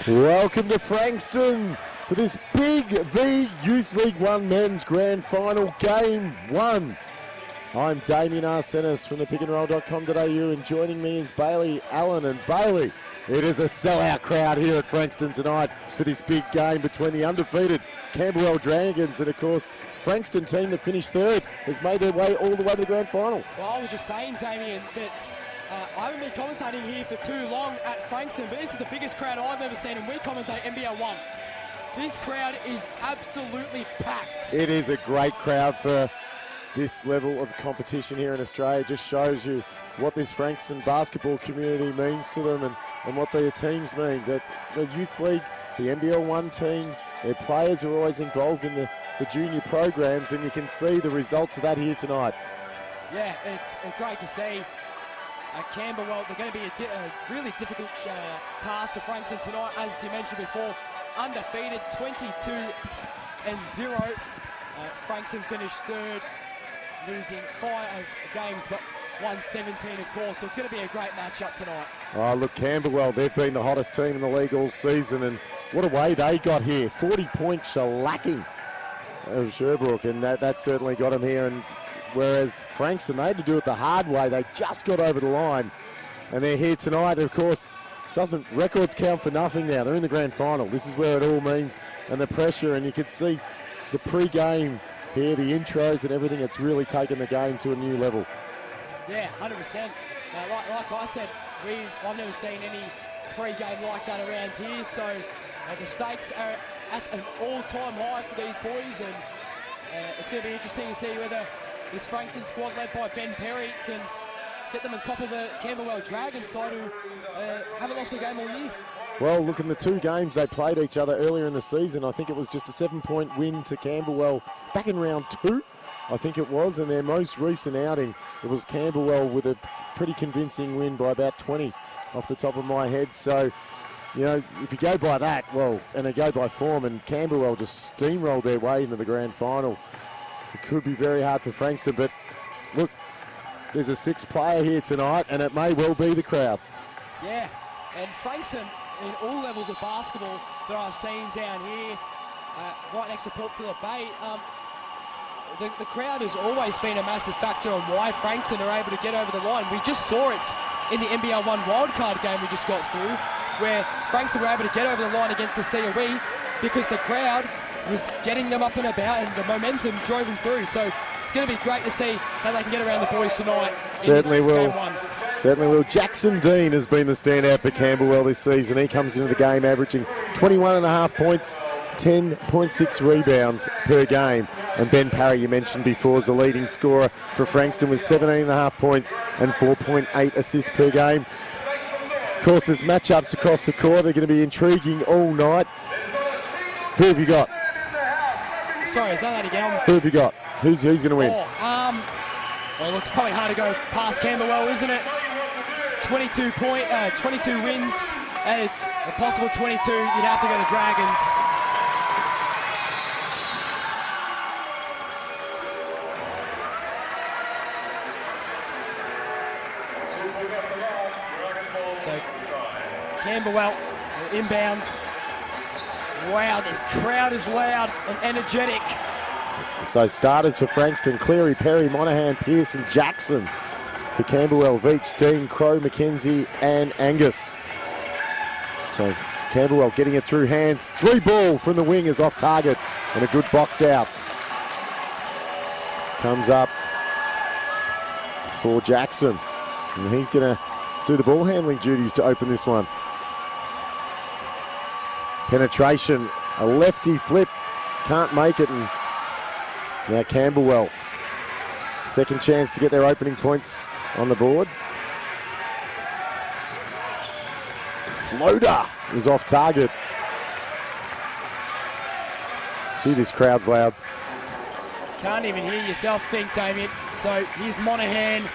Welcome to Frankston for this Big V Youth League 1 Men's Grand Final Game 1. I'm Damien Arsenis from the pickandroll.com.au, and joining me is Bailey Allen. And Bailey, it is a sellout crowd here at Frankston tonight for this big game between the undefeated Camberwell Dragons and, of course, Frankston team that finished third has made their way all the way to the grand final. Well, I was just saying, Damien, that I haven't been commentating here for too long at Frankston, but this is the biggest crowd I've ever seen, and we commentate NBL1. This crowd is absolutely packed. It is a great crowd for this level of competition here in Australia. It just shows you what this Frankston basketball community means to them and what their teams mean. That the Youth League, the NBL1 teams, their players are always involved in the junior programs, and you can see the results of that here tonight. Yeah, it's great to see. Camberwell, they're going to be a really difficult task for Frankston tonight, as you mentioned before. Undefeated, 22-0. Frankston finished third, losing 5 games, but won 17, of course. So it's going to be a great matchup tonight. Oh, look, Camberwell, they've been the hottest team in the league all season, and what a way they got here. 40-point shellacking of Sherbrooke, and that certainly got them here. And whereas Frankston, they had to do it the hard way. They just got over the line, and they're here tonight. Of course, records count for nothing now. They're in the grand final. This is where it all means, and the pressure, and you can see the pre-game here, the intros and everything. It's really taken the game to a new level. Yeah, 100%. Like I said, I've never seen any pre-game like that around here, so the stakes are at an all-time high for these boys, and it's going to be interesting to see whether this Frankston squad led by Ben Perry can get them on top of the Camberwell Dragons side, who haven't lost a game all year. Well, look, in the 2 games they played each other earlier in the season, I think it was just a 7-point win to Camberwell back in round 2, I think it was, and their most recent outing, it was Camberwell with a pretty convincing win by about 20 off the top of my head. So, you know, if you go by that, well, and they go by form, and Camberwell just steamrolled their way into the grand final, it could be very hard for Frankston. But look, there's a 6th player here tonight, and it may well be the crowd. Yeah, and Frankston, in all levels of basketball that I've seen down here, right next to Port Phillip Bay, the crowd has always been a massive factor on why Frankston are able to get over the line. We just saw it in the NBL1 wildcard game we just got through, where Frankston were able to get over the line against the COE because the crowd was getting them up and about, and the momentum drove them through. So it's going to be great to see how they can get around the boys tonight. Certainly will. Certainly will. Jackson Dean has been the standout for Camberwell this season. He comes into the game averaging 21.5 points, 10.6 rebounds per game. And Ben Parry, you mentioned before, is the leading scorer for Frankston with 17.5 points and 4.8 assists per game. Of course, there's matchups across the court. They're going to be intriguing all night. Who have you got? Sorry, say that again. Who have you got? Who's going to win? Well, it's probably hard to go past Camberwell, isn't it? 22 wins, and a possible 22. You'd have to go to Dragons. So Camberwell inbounds. Wow, this crowd is loud and energetic. So starters for Frankston: Cleary, Perry, Monahan, Pearson, Jackson. For Camberwell: Veach, Dean, Crow, McKenzie and Angus. So Camberwell getting it through hands. 3 ball from the wing is off target, and a good box out. Comes up for Jackson, and he's going to do the ball handling duties to open this one. Penetration, a lefty flip, can't make it, and now Camberwell, second chance to get their opening points on the board. Floater is off target. See, this crowd's loud. Can't even hear yourself think, Damien. So here's Monahan,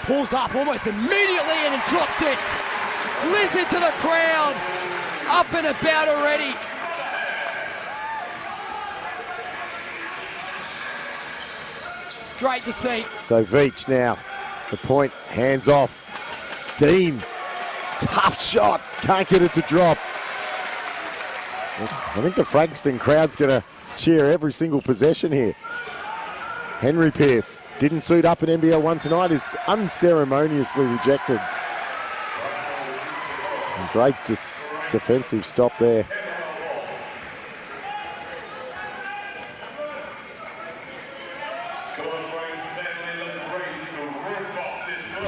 pulls up almost immediately and then drops it. Listen to the crowd, up and about already. It's great to see. So Veach now, the point, hands off. Dean, tough shot, can't get it to drop. I think the Frankston crowd's going to cheer every single possession here. Henry Pearce didn't suit up in NBL1 tonight, is unceremoniously rejected. And great defensive stop there.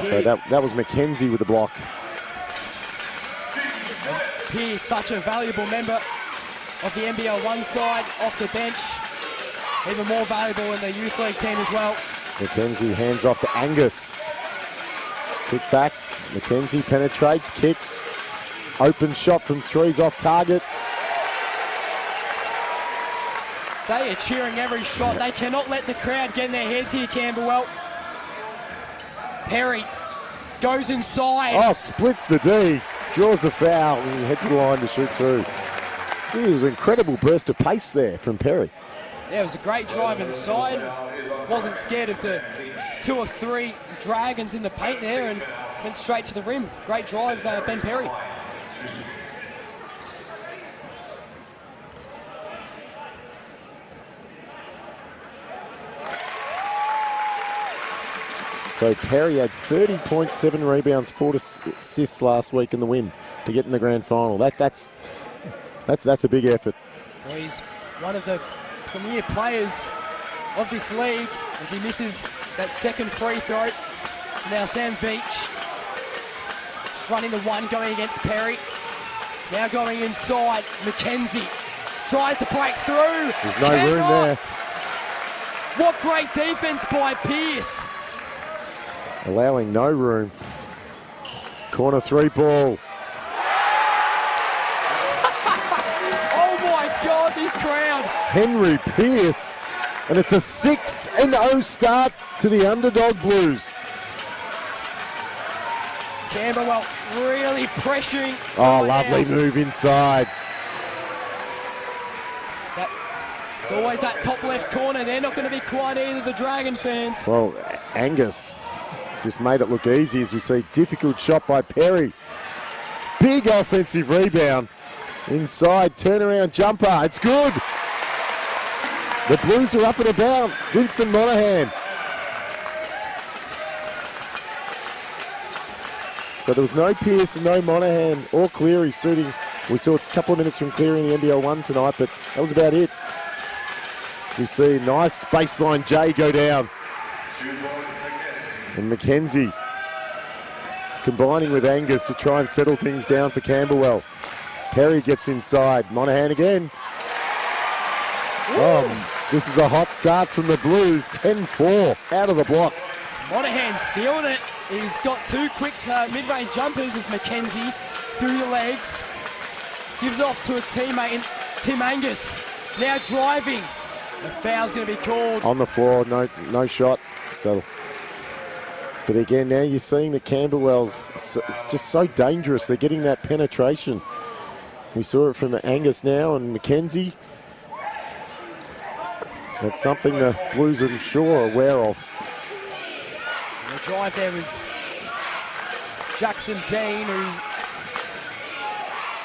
So that was McKenzie with the block. Pearce, such a valuable member of the NBL1 side, off the bench. Even more valuable in the youth league team as well. McKenzie hands off to Angus. Kick back. McKenzie penetrates, kicks. Open shot from three's off target. They are cheering every shot. They cannot let the crowd get in their heads here, Camberwell. Perry goes inside. Oh, splits the D. Draws the foul and heads to the line to shoot two. It was an incredible burst of pace there from Perry. Yeah, it was a great drive inside. Wasn't scared of the 2 or 3 dragons in the paint there and went straight to the rim. Great drive, Ben Perry. So Perry had 30.7 rebounds, 4 assists last week in the win to get in the grand final. That's a big effort. Well, he's one of the premier players of this league as he misses that second free throw. So now Sam Veach running the one going against Perry. Now going inside, McKenzie tries to break through. There's no room there. What great defense by Pearce. Allowing no room. Corner three ball. Oh my God, this crowd. Henry Pearce, and it's a 6-0 start to the underdog Blues. Camberwell really pressuring. Oh, lovely now. move inside. It's always that top left corner. They're not going to be quiet either, the Dragon fans. Well, Angus just made it look easy as we see difficult shot by Perry. Big offensive rebound. Inside, turnaround jumper. It's good. The Blues are up and about. Vincent Monahan. So there was no Pearce and no Monahan or Cleary suiting. We saw a couple of minutes from Cleary in the NBL1 tonight, but that was about it. We see a nice baseline J go down. And McKenzie combining with Angus to try and settle things down for Camberwell. Perry gets inside. Monahan again. Oh, this is a hot start from the Blues. 10-4 out of the blocks. Monahan's feeling it. He's got 2 quick mid-range jumpers as McKenzie through the legs. Gives off to a teammate, Tim Angus. Now driving. The foul's going to be called. On the floor, no shot. So, but again, now you're seeing that Camberwell's, it's just so dangerous. They're getting that penetration. We saw it from Angus now and McKenzie. That's something the Blues, I'm sure, are aware of. And the drive there was Jackson Dean,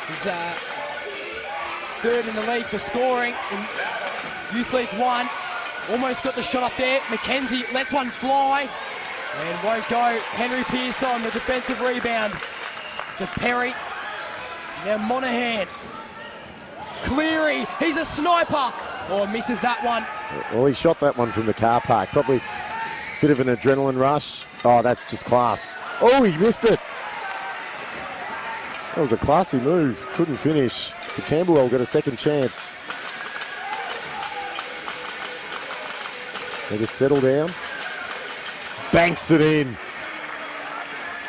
who's third in the league for scoring in Youth League 1. Almost got the shot up there. McKenzie lets one fly and won't go. Henry Pearce on the defensive rebound. So Perry, now Monahan. Cleary, he's a sniper. Oh, misses that one. Well, he shot that one from the car park. Probably a bit of an adrenaline rush. Oh, that's just class. Oh, he missed it. That was a classy move. Couldn't finish. But Camberwell got a second chance. They just settle down. Banks it in.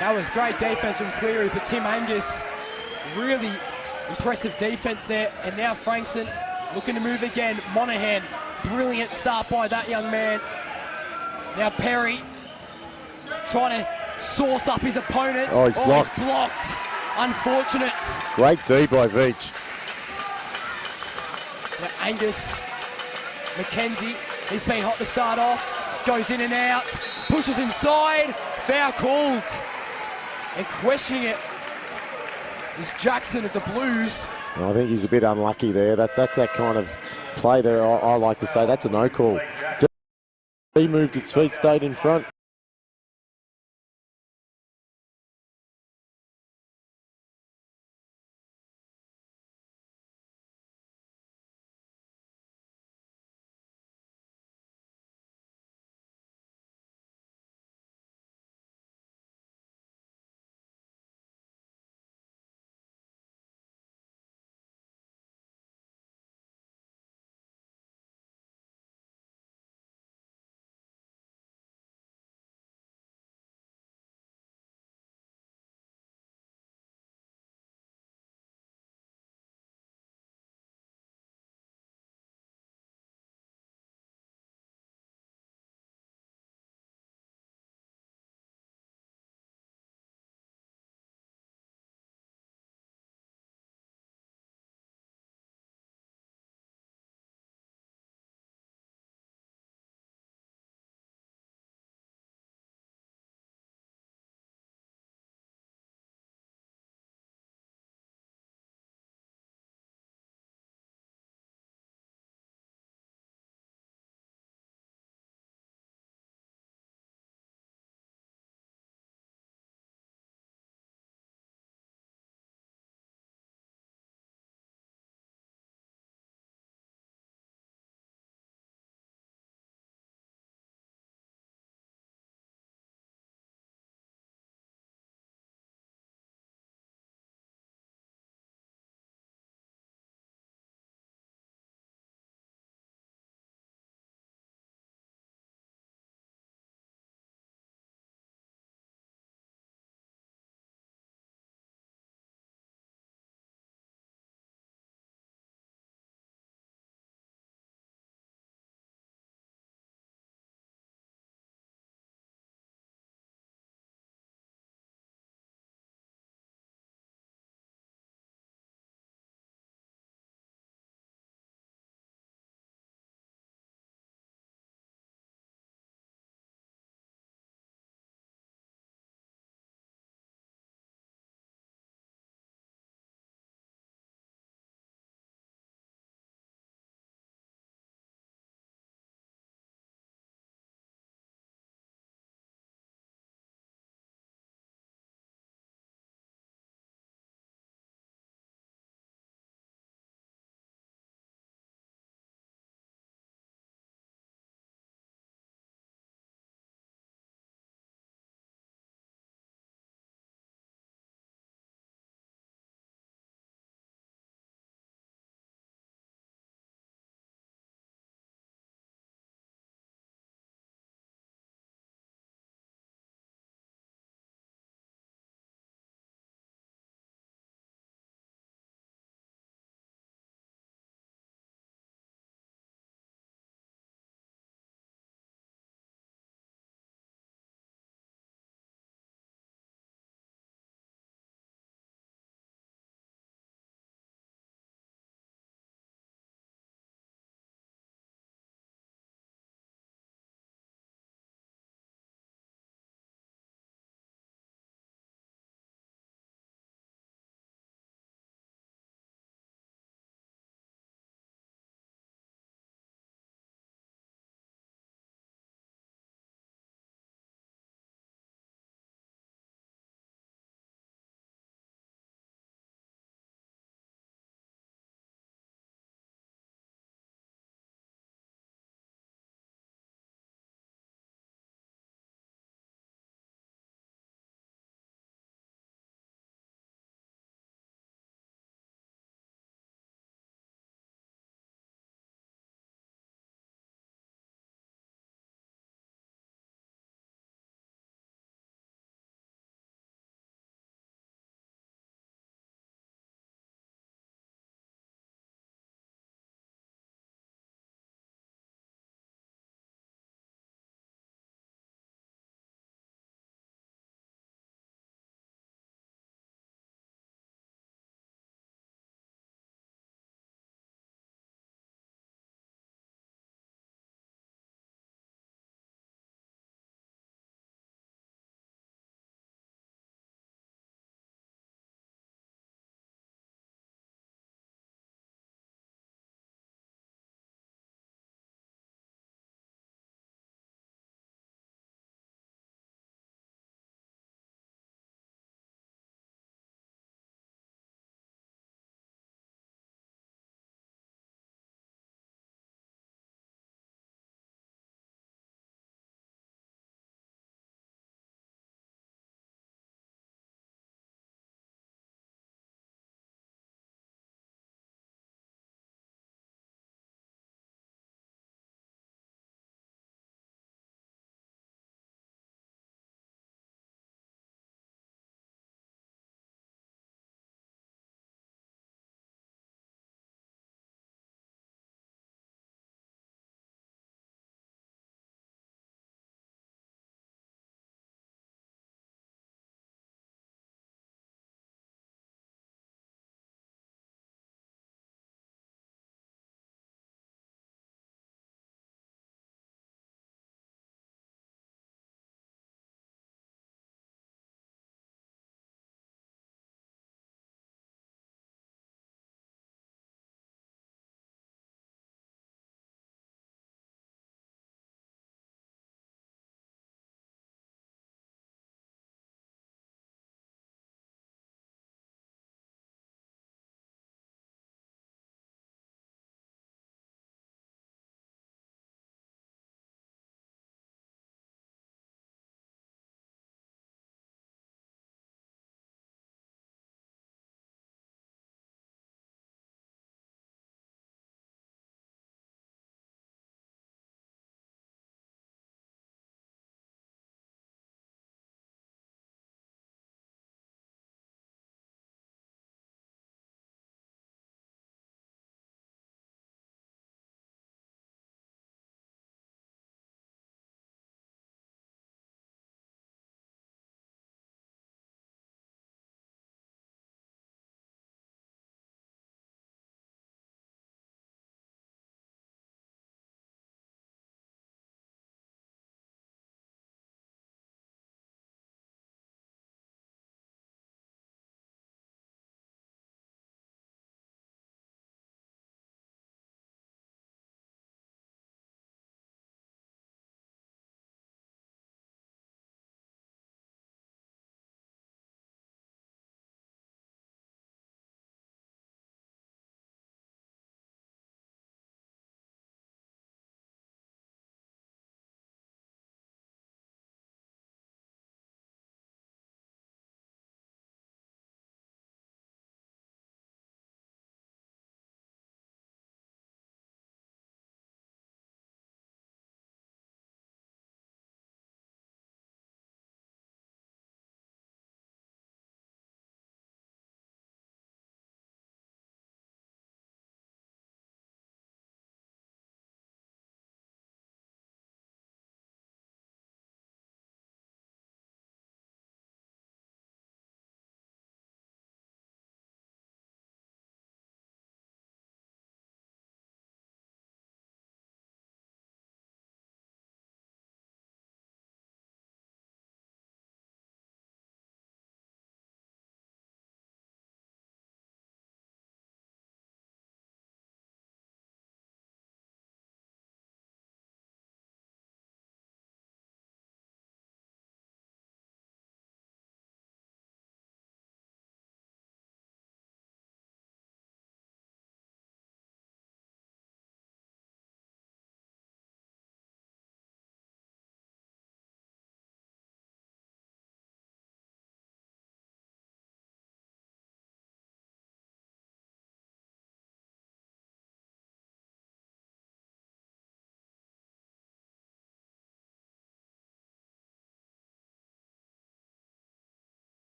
That was great defense from Cleary, but Tim Angus, really impressive defense there. And now Frankston looking to move again. Monahan, brilliant start by that young man. Now Perry trying to sauce up his opponents. Oh, he's blocked. He's blocked. Unfortunate. Great D by Veach. Now Angus, McKenzie, he's been hot to start off. Goes in and out, pushes inside, foul called. And questioning it is Jackson of the Blues. And I think he's a bit unlucky there. That's that kind of play there. I like to say that's a no call. He moved its feet, stayed in front.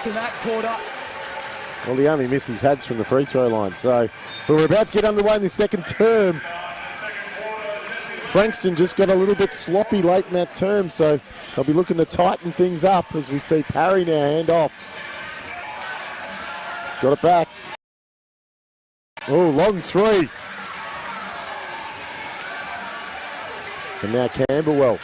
in that quarter. Well, the only miss he's had from the free throw line. So, but we're about to get underway in the second term. Frankston just got a little bit sloppy late in that term, so they'll be looking to tighten things up as we see Parry now hand off. He's got it back. Oh, long three. And now Camberwell.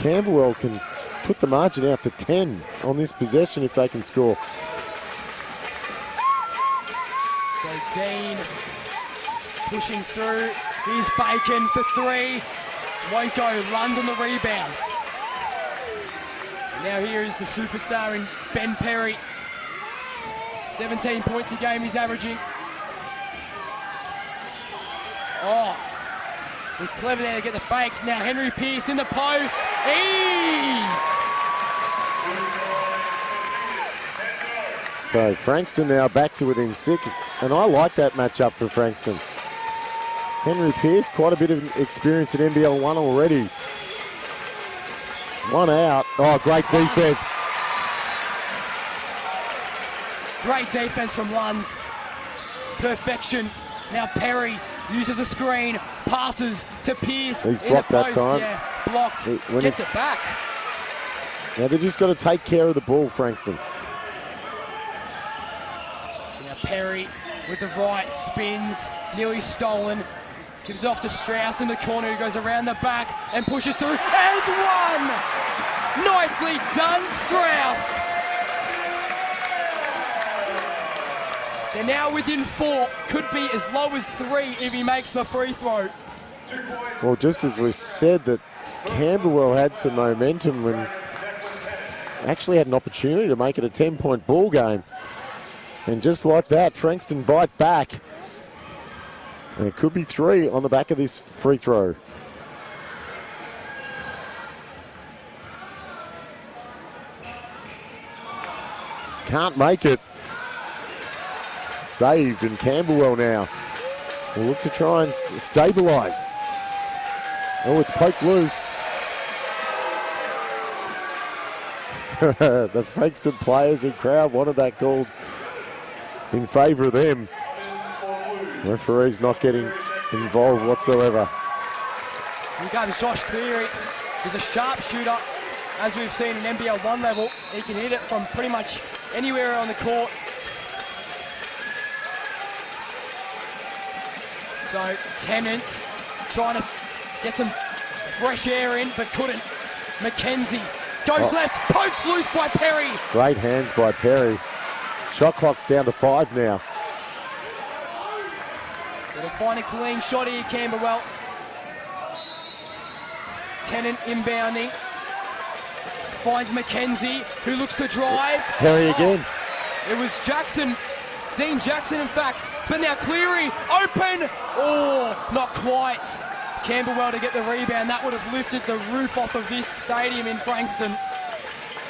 Camberwell can put the margin out to 10 on this possession if they can score. So Dean pushing through. Here's Bacon for three. Won't go. Lund on the rebound. And now here is the superstar in Ben Perry. 17 points a game he's averaging. Oh, was clever there to get the fake. Now Henry Pearce in the post. Ease! So Frankston now back to within 6, and I like that matchup for Frankston. Henry Pearce, quite a bit of experience at NBL1 already. One out. Oh, great defense. Great defense from Lunds. Perfection. Now Perry uses a screen, passes to Pearce. He's blocked that time. Yeah, blocked. Gets it back. Now they've just got to take care of the ball, Frankston. So now Perry with the right, spins, nearly stolen. Gives off to Strauss in the corner, who goes around the back and pushes through, and one! Nicely done, Strauss! They're now within 4, could be as low as 3 if he makes the free throw. Well, just as we said that Camberwell had some momentum and actually had an opportunity to make it a 10-point ball game. And just like that, Frankston bite back. And it could be 3 on the back of this free throw. Can't make it. Saved, and Camberwell now will look to try and stabilise. Oh, it's poked loose. The Frankston players and crowd wanted that called in favour of them. Referee's not getting involved whatsoever. Here comes Josh Cleary. He's a sharpshooter, as we've seen in NBL1 level. He can hit it from pretty much anywhere on the court. So Tennant trying to get some fresh air in, but couldn't. McKenzie goes left, pokes loose by Perry. Great hands by Perry. Shot clock's down to 5 now. Gonna find a clean shot here, Camberwell. Tennant inbounding. Finds McKenzie, who looks to drive. Perry again. It was Jackson, Dean Jackson in fact, but now Cleary, open! Oh, not quite. Camberwell to get the rebound. That would have lifted the roof off of this stadium in Frankston.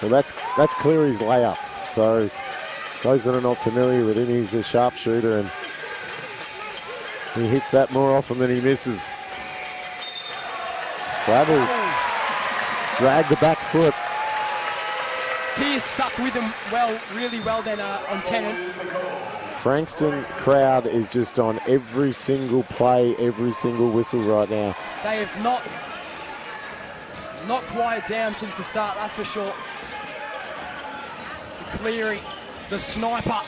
Well, that's Cleary's layup. So those that are not familiar with him, he's a sharpshooter and he hits that more often than he misses. Travel. Drag the back foot. He is stuck with him well, really well then on Tennant. Frankston crowd is just on every single play, every single whistle right now. They have not quieted down since the start, that's for sure. Cleary, the sniper,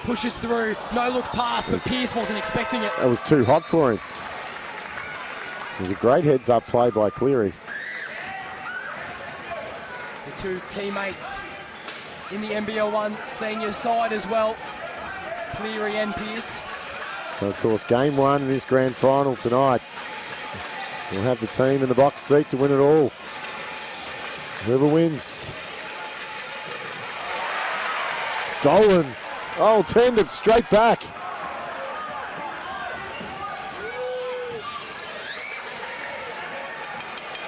pushes through, no look pass, but Pearce wasn't expecting it. That was too hot for him. It was a great heads-up play by Cleary. The two teammates in the NBL1 senior side as well, Cleary and Pearce. So, of course, game one in this grand final tonight. We'll have the team in the box seat to win it all. Whoever wins. Stolen. Oh, turned it straight back.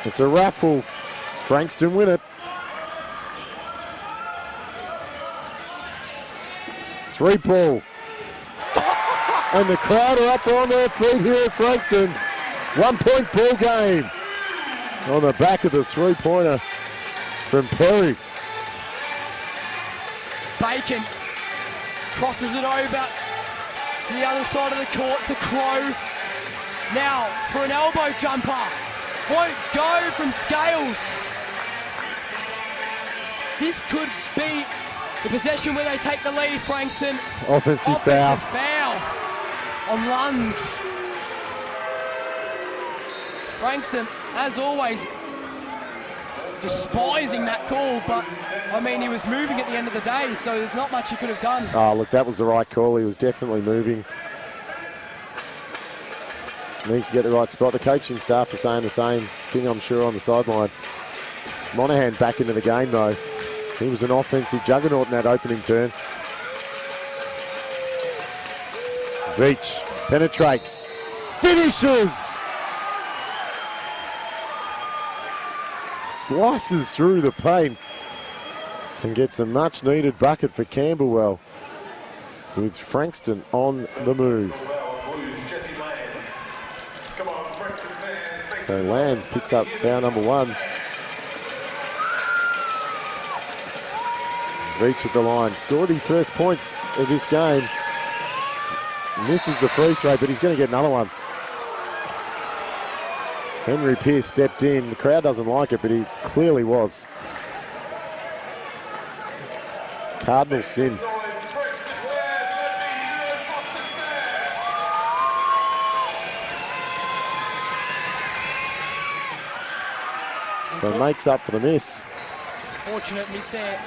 It's a raffle. Frankston win it. Three ball. And the crowd are up on their feet here at Frankston. 1 point ball game. On the back of the three-pointer from Perry. Bacon crosses it over to the other side of the court to Crow. Now for an elbow jumper. Won't go from Scales. This could be the possession where they take the lead, Frankston. Offensive foul. Foul on Lunds. Frankston, as always, despising that call, but I mean, he was moving at the end of the day, so there's not much he could have done. Oh, look, that was the right call. He was definitely moving. Needs to get the right spot. The coaching staff are saying the same thing, I'm sure, on the sideline. Monahan back into the game, though. He was an offensive juggernaut in that opening turn. Beach penetrates. Finishes! Slices through the paint and gets a much-needed bucket for Camberwell, with Frankston on the move. So Lands picks up foul number 1. Reach at the line. Scored his first points of this game. Misses the free throw, but he's going to get another one. Henry Pearce stepped in. The crowd doesn't like it, but he clearly was. Cardinal sin. So makes up for the miss. Fortunate miss there.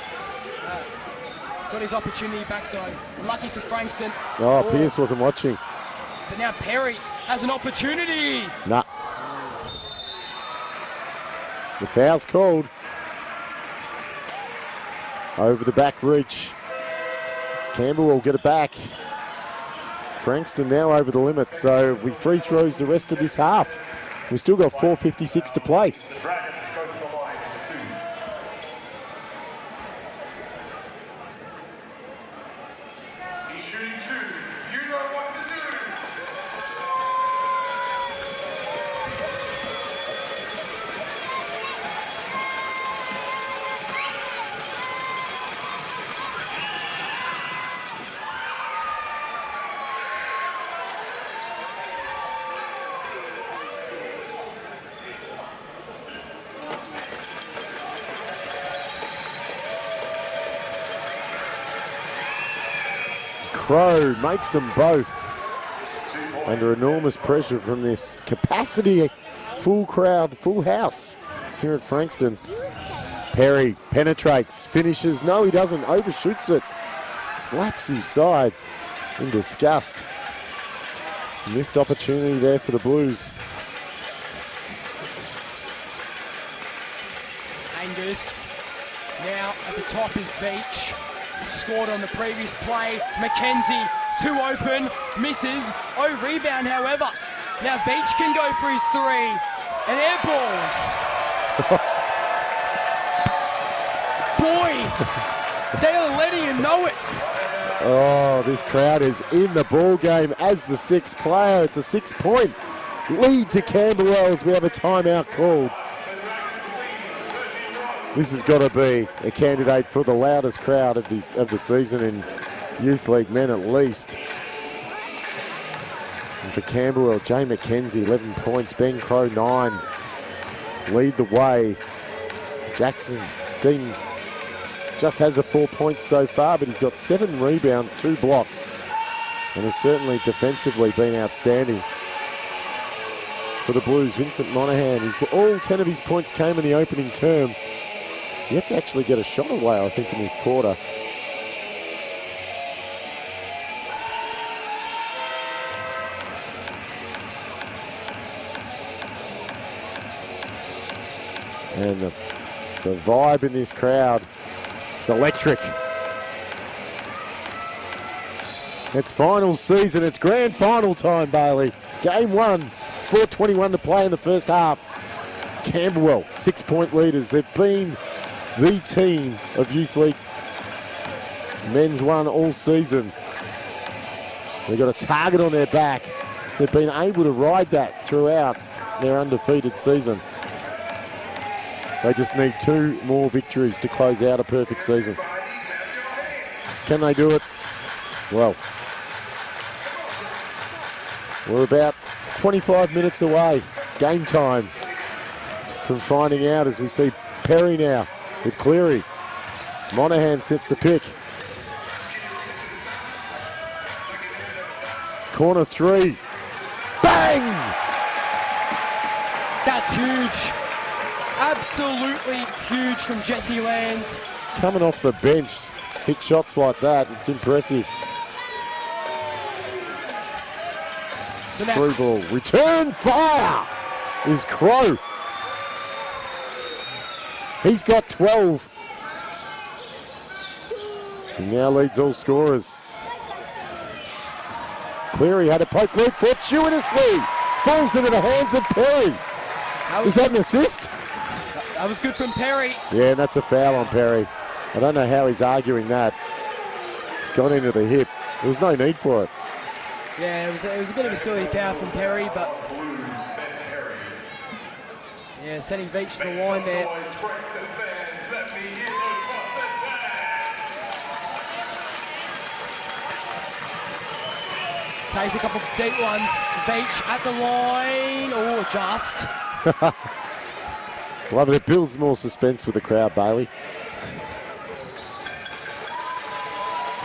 Got his opportunity backside. Lucky for Frankston. Oh, Pearce wasn't watching. But now Perry has an opportunity. Nah. The foul's called. Over the back reach. Campbell will get it back. Frankston now over the limit, so we free throws the rest of this half. We've still got 4:56 to play. Crow makes them both under enormous pressure from this capacity, full crowd, full house here at Frankston. Perry penetrates, finishes. No, he doesn't. Overshoots it. Slaps his side in disgust. Missed opportunity there for the Blues. Angus now at the top is Veach. Scored on the previous play. McKenzie, too open, misses. Oh, rebound, however. Now Veach can go for his three. And air balls. Boy, they are letting him know it. Oh, this crowd is in the ball game as the sixth player. It's a 6-point lead to Camberwell as we have a timeout called. This has got to be a candidate for the loudest crowd of the season in Youth League men at least. And for Camberwell, Jay McKenzie, 11 points, Ben Crow, 9. Lead the way. Jackson Dean just has a 4 points so far, but he's got 7 rebounds, 2 blocks, and has certainly defensively been outstanding. For the Blues, Vincent Monaghan, all 10 of his points came in the opening term. He's yet to actually get a shot away, I think, in this quarter. And the vibe in this crowd, it's electric. It's final season, it's grand final time, Bailey. Game 1, 4:21 to play in the first half. Camberwell, 6-point leaders. They've been the team of Youth League Men's 1 all season. They've got a target on their back. They've been able to ride that throughout their undefeated season. They just need 2 more victories to close out a perfect season. Can they do it? Well, we're about 25 minutes away, game time, from finding out as we see Perry now with Cleary. Monaghan sets the pick. Corner 3. Bang! That's huge. Absolutely huge from Jesse Lands. Coming off the bench, hit shots like that, it's impressive. So now, Through ball, return fire is Crow. He's got 12. He now leads all scorers. Cleary had a poke lead fortuitously. Falls into the hands of Perry. Is that an assist? That was good from Perry. Yeah, and that's a foul on Perry. I don't know how he's arguing that. Got into the hip. There was no need for it. Yeah, it was a bit of a silly foul from Perry, but yeah, sending Veach to the line there. Takes a couple of deep ones. Veach at the line. Oh, just. Love it. It builds more suspense with the crowd, Bailey.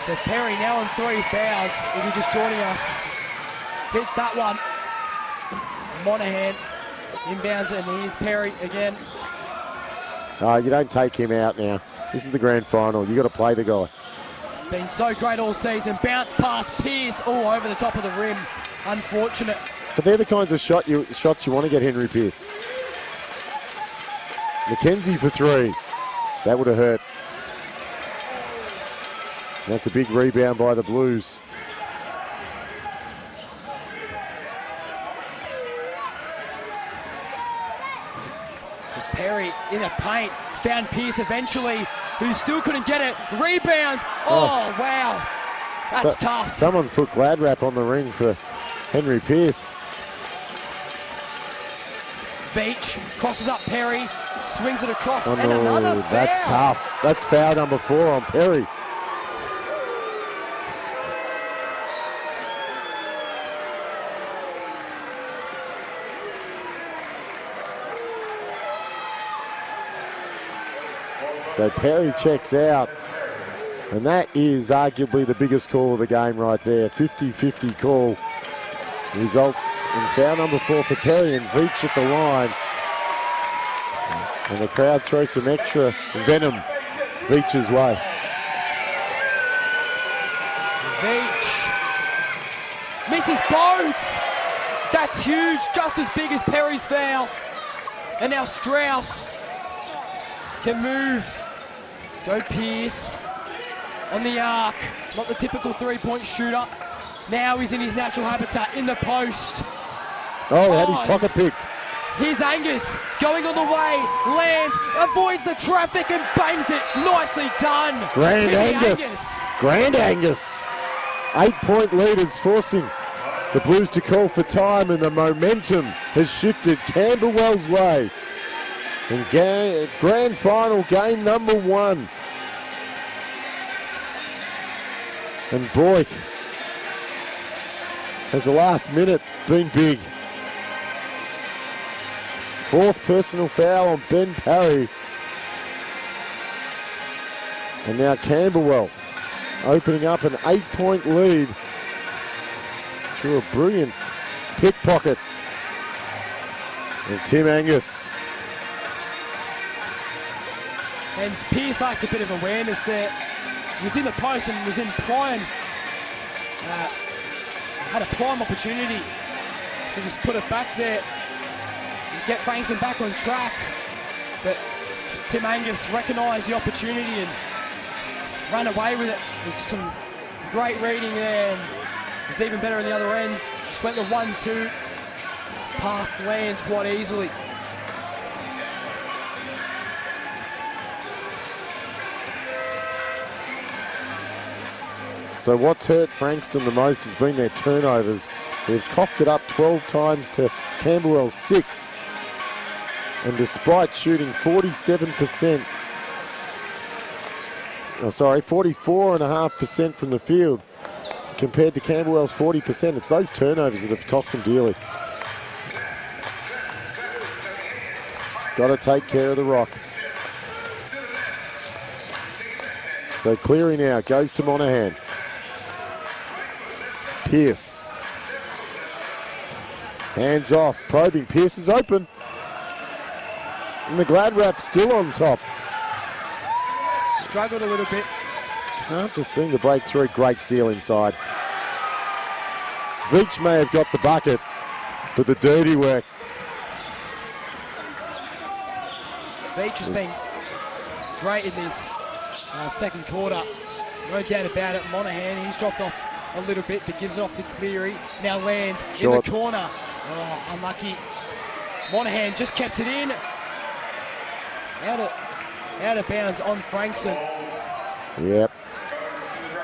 So Perry now on 3 fouls. If you're just joining us, hits that one. Monaghan inbounds it, and here's Perry again. You don't take him out now. This is the grand final. You got to play the guy. It's been so great all season. Bounce past Pearce all over the top of the rim. Unfortunate. But they're the kinds of shots you want to get Henry Pearce. McKenzie for 3. That would have hurt. That's a big rebound by the Blues. Perry in a paint. Found Pearce eventually, who still couldn't get it. Rebounds. Oh, wow. That's tough. Someone's put Glad Wrap on the ring for Henry Pearce. Veach crosses up Perry. Swings it across, Oh, and no, another foul. that's tough. That's foul number 4 on Perry. So Perry checks out. And that is arguably the biggest call of the game right there. 50-50 call. Results in foul number 4 for Perry and Veach at the line. And the crowd throws some extra venom Veach's way. Veach misses both. That's huge, just as big as Perry's foul. And now Strauss can move. Go Pierce on the arc. Not the typical three-point shooter. Now he's in his natural habitat in the post. Oh, he had his pocket picked. Here's Angus going on the way, lands, avoids the traffic and bangs it. Nicely done. Grand Angus. 8-point lead is forcing the Blues to call for time, and the momentum has shifted Camberwell's way. In grand final game number 1. And boy, has the last minute been big. 4th personal foul on Ben Parry. And now Camberwell opening up an 8-point lead through a brilliant pickpocket. And Tim Angus. And Pierce lacked a bit of awareness there. He was in the post and was in prime, had a prime opportunity to just put it back there, get Frankston back on track. But Tim Angus recognised the opportunity and ran away with it. There's some great reading there, and it was even better in the other ends. Just went the 1-2, past lands quite easily. So what's hurt Frankston the most has been their turnovers. They've coughed it up 12 times to Camberwell's 6. And despite shooting 44.5% from the field, compared to Camberwell's 40%, it's those turnovers that have cost them dearly. Got to take care of the rock. So Cleary now goes to Monahan. Pierce. Hands off, probing. Pierce is open. And the Glad Wrap still on top. Struggled a little bit. Can't just seem to break through. Great seal inside. Veach may have got the bucket, but the dirty work. Veach has been great in this second quarter. No doubt about it. Monahan, he's dropped off a little bit, but gives it off to Cleary. Now lands in the corner. Oh, unlucky. Monahan just kept it in. Out of bounds on Frankston. Yep.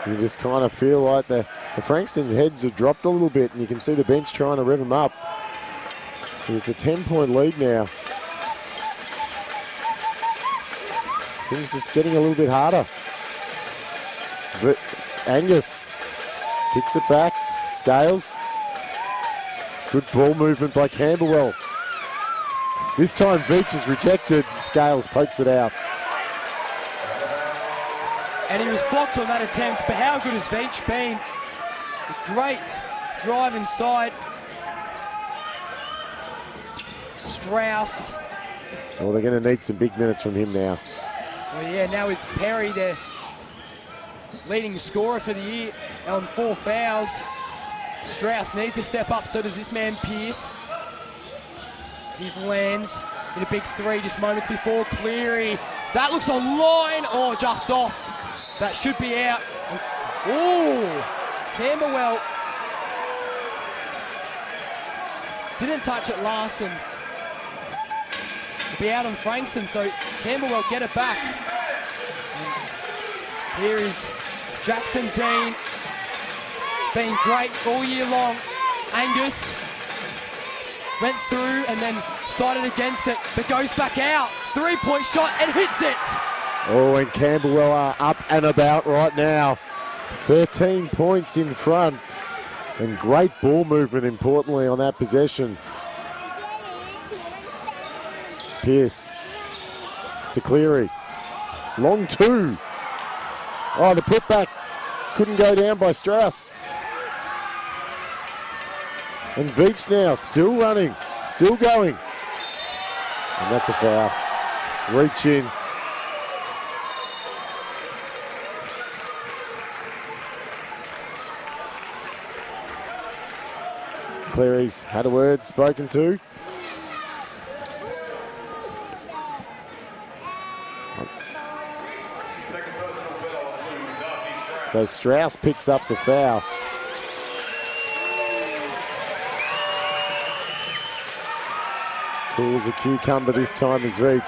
You just kind of feel like the Frankston heads have dropped a little bit, and you can see the bench trying to rev them up. And it's a 10-point lead now. Things just getting a little bit harder. But Angus kicks it back. Scales. Good ball movement by Camberwell. This time Veach is rejected. Scales pokes it out. And he was blocked on that attempt, but how good has Veach been? A great drive inside. Strauss. Well, they're going to need some big minutes from him now. Well, yeah, now with Perry, their leading scorer for the year, on 4 fouls. Strauss needs to step up, so does this man Pierce. His lands in a big 3 just moments before. Cleary, that looks a line, oh, just off. That should be out. Ooh, Camberwell didn't touch it last, and it'll be out on Frankston, so Camberwell get it back. And here is Jackson Dean. It's been great all year long. Angus went through and then sided against it, but goes back out. 3-point shot and hits it. Oh, and Camberwell are up and about right now. 13 points in front. And great ball movement, importantly, on that possession. Pierce to Cleary. Long 2. Oh, the putback couldn't go down by Strauss. And Veach now still running, still going. And that's a foul. Reach in. Cleary's had a word spoken to. So Strauss picks up the foul. Cool as a cucumber this time as Veach.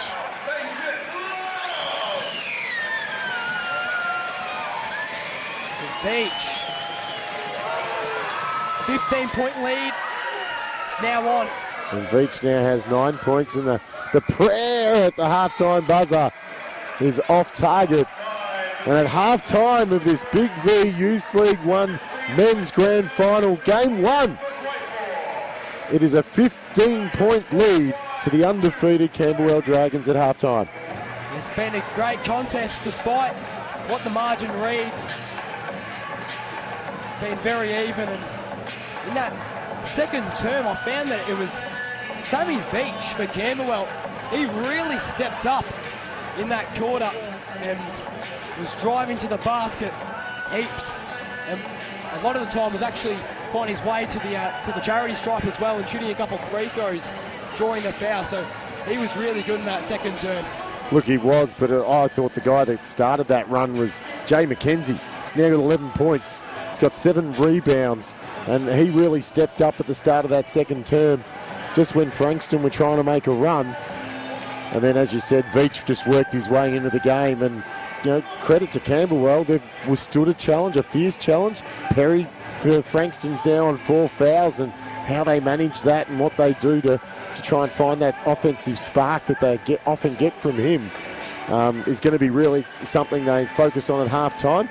Veach. 15-point lead. It's now on. And Veach now has 9 points, and the prayer at the halftime buzzer is off target. And at halftime of this Big V Youth League 1 Men's Grand Final, Game 1, it is a 15-point lead to the undefeated Camberwell Dragons at halftime. It's been a great contest despite what the margin reads. Been very even, and in that second term I found that it was Sammy Veach for Camberwell. He really stepped up in that quarter and was driving to the basket heaps, and a lot of the time was actually finding his way to the charity stripe as well and shooting a couple of free throws, drawing the foul. So he was really good in that second term. Look, he was, but I thought the guy that started that run was Jay McKenzie. He's now got 11 points. He's got 7 rebounds, and he really stepped up at the start of that second term, just when Frankston were trying to make a run. And then, as you said, Veach just worked his way into the game, and you know, credit to Camberwell, they've withstood a challenge, a fierce challenge. Perry for Frankston's now on 4 fouls, and how they manage that and what they do to try and find that offensive spark that they often get from him is going to be really something they focus on at halftime.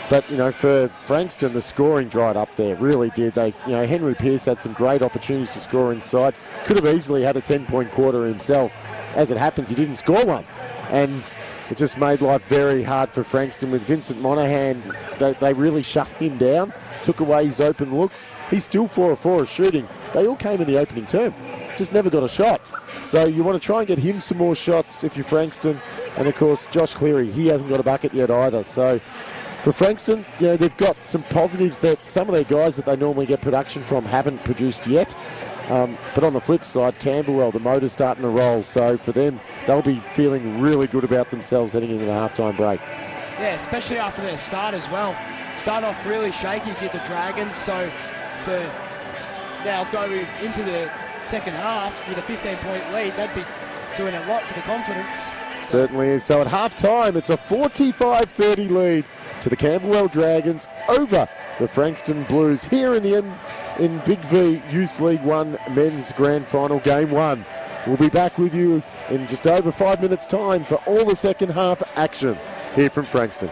But, you know, for Frankston, the scoring dried up there, really did. Henry Pearce had some great opportunities to score inside. Could have easily had a 10-point quarter himself. As it happens, he didn't score one. And it just made life very hard for Frankston with Vincent Monahan. They really shut him down, took away his open looks. He's still 4 of 4 shooting. They all came in the opening term. Just never got a shot. So you want to try and get him some more shots if you're Frankston. And, of course, Josh Cleary, he hasn't got a bucket yet either. So for Frankston, you know, they've got some positives that some of their guys that they normally get production from haven't produced yet. But on the flip side, Camberwell, the motor's starting to roll. So for them, they'll be feeling really good about themselves heading into the halftime break. Yeah, especially after their start as well. Started off really shaky, did the Dragons. So to now go into the second half with a 15-point lead, that'd be doing a lot for the confidence. Certainly is. So at halftime, it's a 45-30 lead to the Camberwell Dragons over the Frankston Blues here in Big V Youth League 1 Men's Grand Final Game 1. We'll be back with you in just over 5 minutes' time for all the second half action here from Frankston.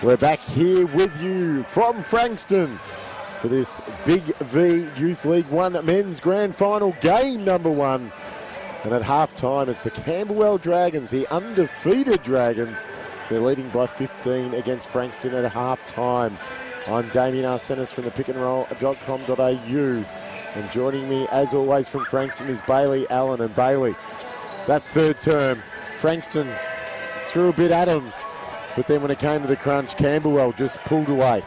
We're back here with you from Frankston for this Big V Youth League 1 Men's Grand Final, game number 1. And at half-time, it's the Camberwell Dragons, the undefeated Dragons. They're leading by 15 against Frankston at half-time. I'm Damien Arsenis from the pickandroll.com.au. And joining me, as always, from Frankston is Bailey Allen. And Bailey, that third term, Frankston threw a bit at him, but then when it came to the crunch, Camberwell just pulled away.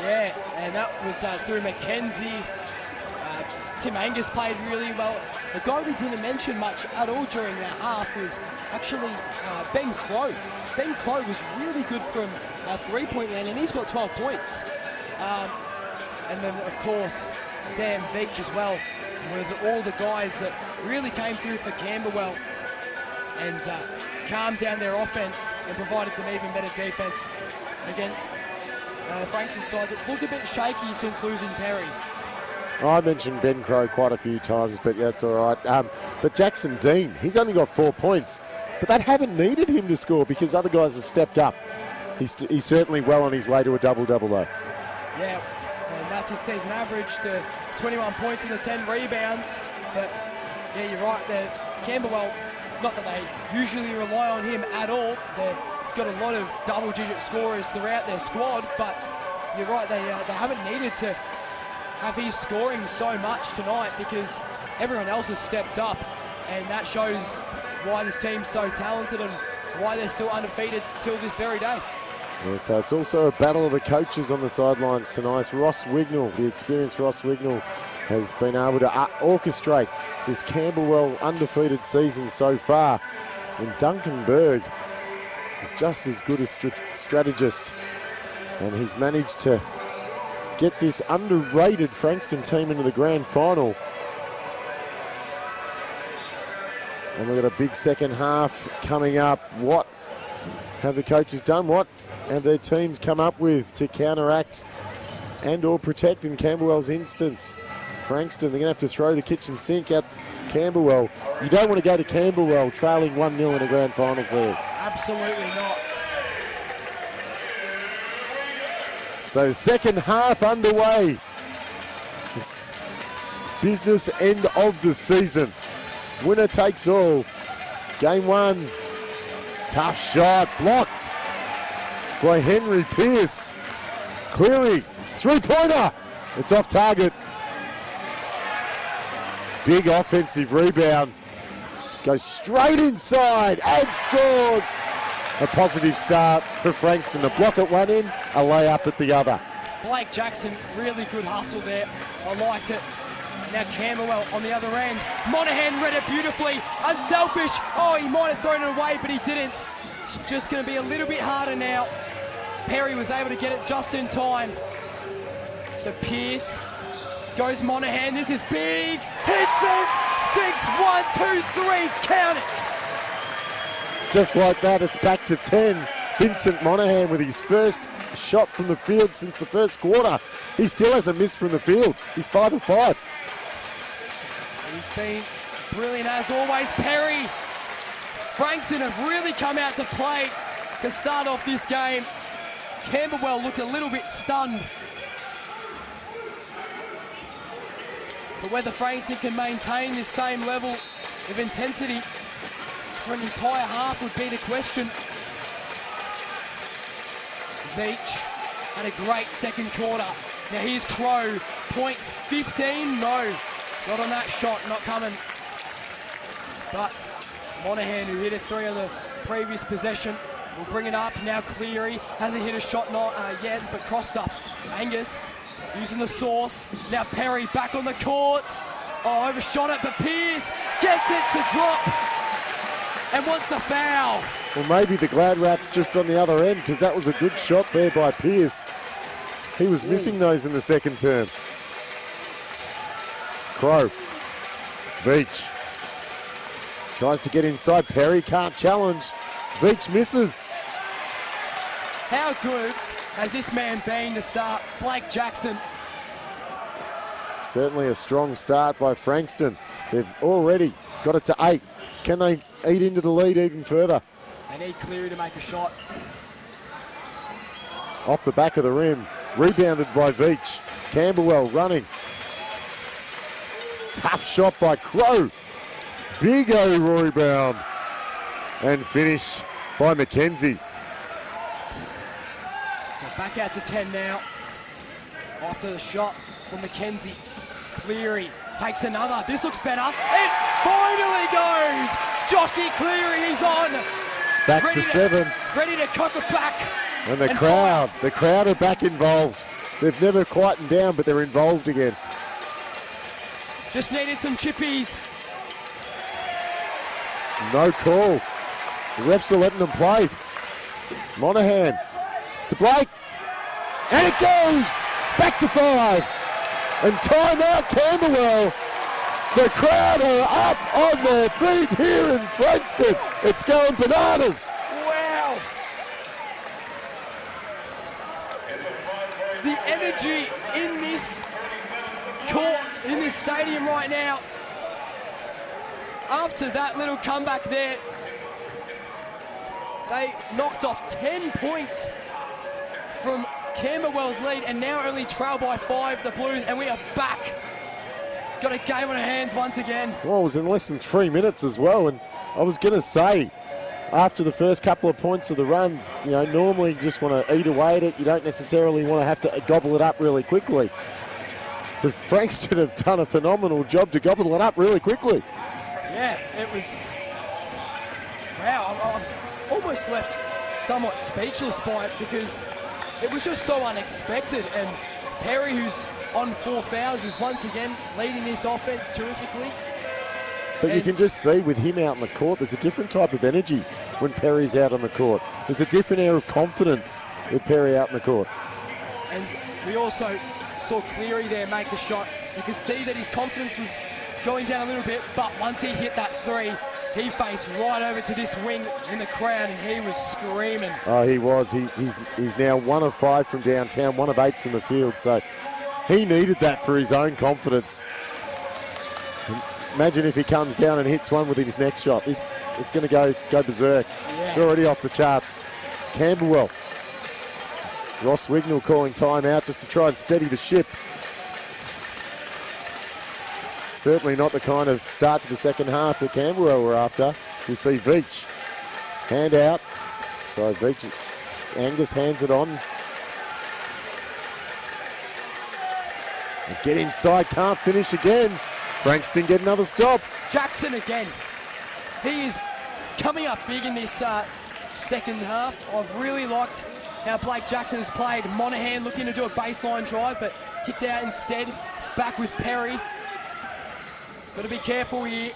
Yeah, and that was through Mackenzie. Tim Angus played really well. The guy we didn't mention much at all during that half was actually Ben Crow. Ben Crow was really good from three-point land, and he's got 12 points. And then, of course, Sam Veach as well, with all the guys that really came through for Camberwell and calmed down their offense and provided some even better defense against Frankston side that's looked a bit shaky since losing Perry. I mentioned Ben Crow quite a few times, but that's all right. But Jackson Dean, he's only got 4 points, but they haven't needed him to score because other guys have stepped up. He's certainly well on his way to a double-double, though. Yeah, and that's his season average, the 21 points and the 10 rebounds. But, yeah, you're right there. Camberwell, not that they usually rely on him at all. They've got a lot of double-digit scorers throughout their squad, but you're right, they haven't needed to have his scoring so much tonight because everyone else has stepped up, and that shows why this team's so talented and why they're still undefeated till this very day. Yeah, so it's also a battle of the coaches on the sidelines tonight. Ross Wignall, the experienced Ross Wignall, has been able to orchestrate this Camberwell undefeated season so far. And Duncan Berg is just as good a strategist, and he's managed to get this underrated Frankston team into the grand final. And we've got a big second half coming up. What have the coaches done? What have their teams come up with to counteract and or protect in Camberwell's instance? Frankston, they're going to have to throw the kitchen sink at Camberwell. You don't want to go to Camberwell trailing 1-0 in a grand final series. Absolutely not. So the second half underway. It's business end of the season. Winner takes all. Game 1. Tough shot. Blocked by Henry Pearce. Cleary. Three-pointer. It's off target. Big offensive rebound. Goes straight inside and scores. A positive start for Frankston. A block at one end, a layup at the other. Blake Jackson, really good hustle there. I liked it. Now Camberwell on the other end. Monahan read it beautifully. Unselfish. Oh, he might have thrown it away, but he didn't. It's just going to be a little bit harder now. Perry was able to get it just in time. So Pearce goes Monahan. This is big. Hits it. 6, 1, 2, 3. Count it. Just like that, it's back to 10. Vincent Monahan with his first shot from the field since the first quarter. He still hasn't missed from the field. He's 5 of 5. He's been brilliant as always. Perry. Frankston have really come out to play to start off this game. Camberwell looked a little bit stunned. But whether Frankston can maintain this same level of intensity for an entire half would be the question. Veach had a great second quarter. Now here's Crow. Points 15? No. Not on that shot, not coming. But Monahan, who hit a 3 on the previous possession, will bring it up. Now Cleary hasn't hit a shot not yet, but crossed up. Angus using the source. Now Perry back on the court. Oh, overshot it, but Pearce gets it to drop. And wants the foul. Well, maybe the glad wrap's just on the other end because that was a good shot there by Pearce. He was missing those in the second term. Crow. Veach. Tries to get inside. Perry can't challenge. Veach misses. How good has this man been to start? Blake Jackson. Certainly a strong start by Frankston. They've already got it to 8. Can they eat into the lead even further? They need Cleary to make a shot. off the back of the rim. Rebounded by Veach. Camberwell running. Tough shot by Crow. Big O rebound. And finish by McKenzie. So back out to 10 now. After the shot from McKenzie. Cleary takes another. This looks better. It finally goes. Jockey Cleary is on. It's back to 7. Ready to cock it back. And the crowd are back involved. They've never quietened down, but they're involved again. Just needed some chippies. No call. The refs are letting them play. Monahan to Blake. And it goes back to 5. And timeout Camberwell. The crowd are up on their feet here in Frankston. It's going bananas. Wow. The energy in this court, in this stadium right now. After that little comeback there, they knocked off 10 points from Camberwell's lead and now only trail by 5, the Blues, and we are back. Got a game on our hands once again. Well, it was in less than 3 minutes as well, and I was going to say, after the first couple of points of the run, you know, normally you just want to eat away at it. You don't necessarily want to have to gobble it up really quickly. But Frankston have done a phenomenal job to gobble it up really quickly. Yeah, it was... Wow, I'm almost left somewhat speechless by it because it was just so unexpected. And Perry, who's on 4 fouls, is once again leading this offense terrifically. But you can just see with him out on the court, there's a different type of energy when Perry's out on the court. There's a different air of confidence with Perry out in the court. And we also saw Cleary there make a shot. You could see that his confidence was going down a little bit, but once he hit that 3, he faced right over to this wing in the crowd and he was screaming. Oh, he was. He's now 1 of 5 from downtown, 1 of 8 from the field. So he needed that for his own confidence. Imagine if he comes down and hits one with his next shot. It's going to go berserk. Yeah. It's already off the charts. Camberwell. Ross Wignall calling time out just to try and steady the ship. Certainly not the kind of start to the second half that Camberwell were after. We see Veach. Hand out. So Veach, Angus hands it on. And get inside, can't finish again. Frankston get another stop. Jackson again. He is coming up big in this second half. I've really liked how Blake Jackson has played. Monahan looking to do a baseline drive, but kicks out instead. It's back with Perry. Got to be careful here.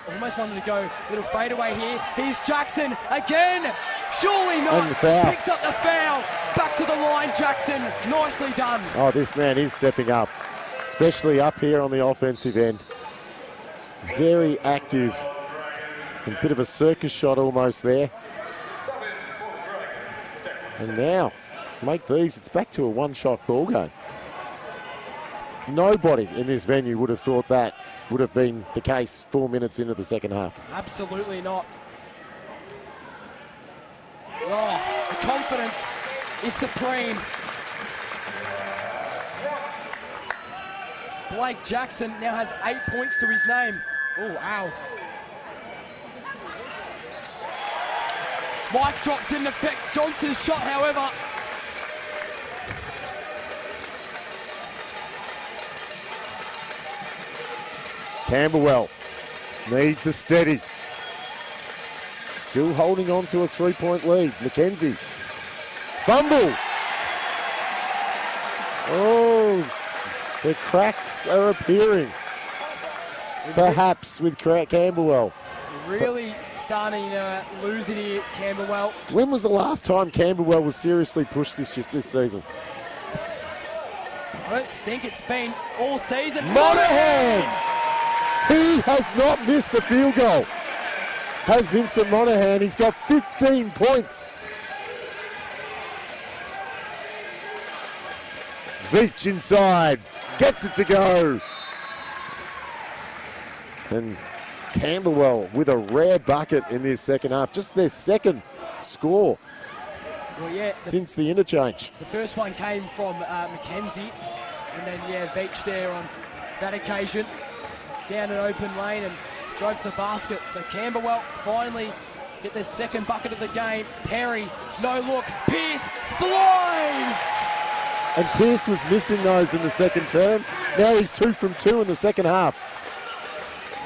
Almost wanted to go a little fadeaway here. Here's Jackson again. Surely not. Picks up the foul. Back to the line, Jackson. Nicely done. Oh, this man is stepping up, especially up here on the offensive end. Very active. A bit of a circus shot almost there. And now, make these, it's back to a one-shot ball game. Nobody in this venue would have thought that would have been the case 4 minutes into the second half. Absolutely not. Oh, the confidence is supreme. Blake Jackson now has 8 points to his name. Oh, ow. Mike drop didn't affect Johnson's shot, however. Camberwell needs a steady. Still holding on to a 3-point lead. McKenzie. Fumble. Oh, the cracks are appearing. Perhaps with Camberwell. Really starting to lose it here, Camberwell. When was the last time Camberwell was seriously pushed this season? I don't think it's been all season. Monahan! He has not missed a field goal. Has Vincent Monahan. He's got 15 points. Veach inside. Gets it to go. And Camberwell with a rare bucket in this second half. Just their second score Well, yeah, since the interchange. the first one came from Mackenzie, and then, yeah, Veach there on that occasion. Found an open lane and drove to the basket. So Camberwell finally get their second bucket of the game. Perry, no look. Pearce flies! And Pearce was missing those in the second term. Now he's 2 from 2 in the second half.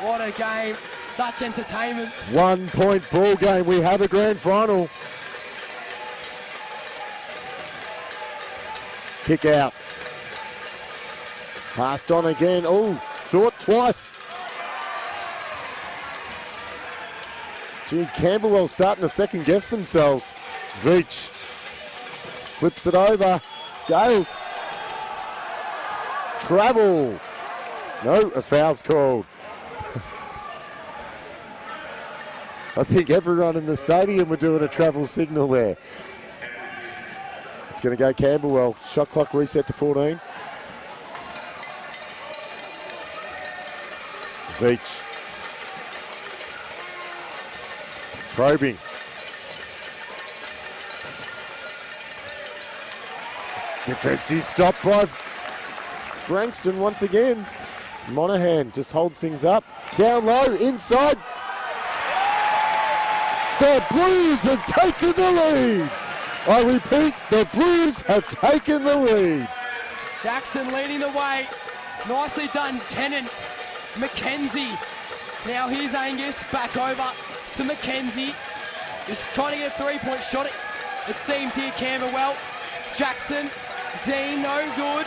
What a game. Such entertainment. 1 point ball game. We have a grand final. Kick out. Passed on again. Oh, thought twice. Gee, Camberwell starting to second guess themselves. Veach flips it over. Scales. Travel. No, a foul's called. I think everyone in the stadium were doing a travel signal there. It's going to go Camberwell. Shot clock reset to 14. Veach. Probing. Defensive stop by Frankston once again. Monahan just holds things up. Down low, inside. The Blues have taken the lead. I repeat, the Blues have taken the lead. Jackson leading the way. Nicely done, Tennant. Mackenzie. Now here's Angus back over to Mackenzie. Just trying to get a three-point shot. It seems here, Camberwell. Jackson. Dean, no good.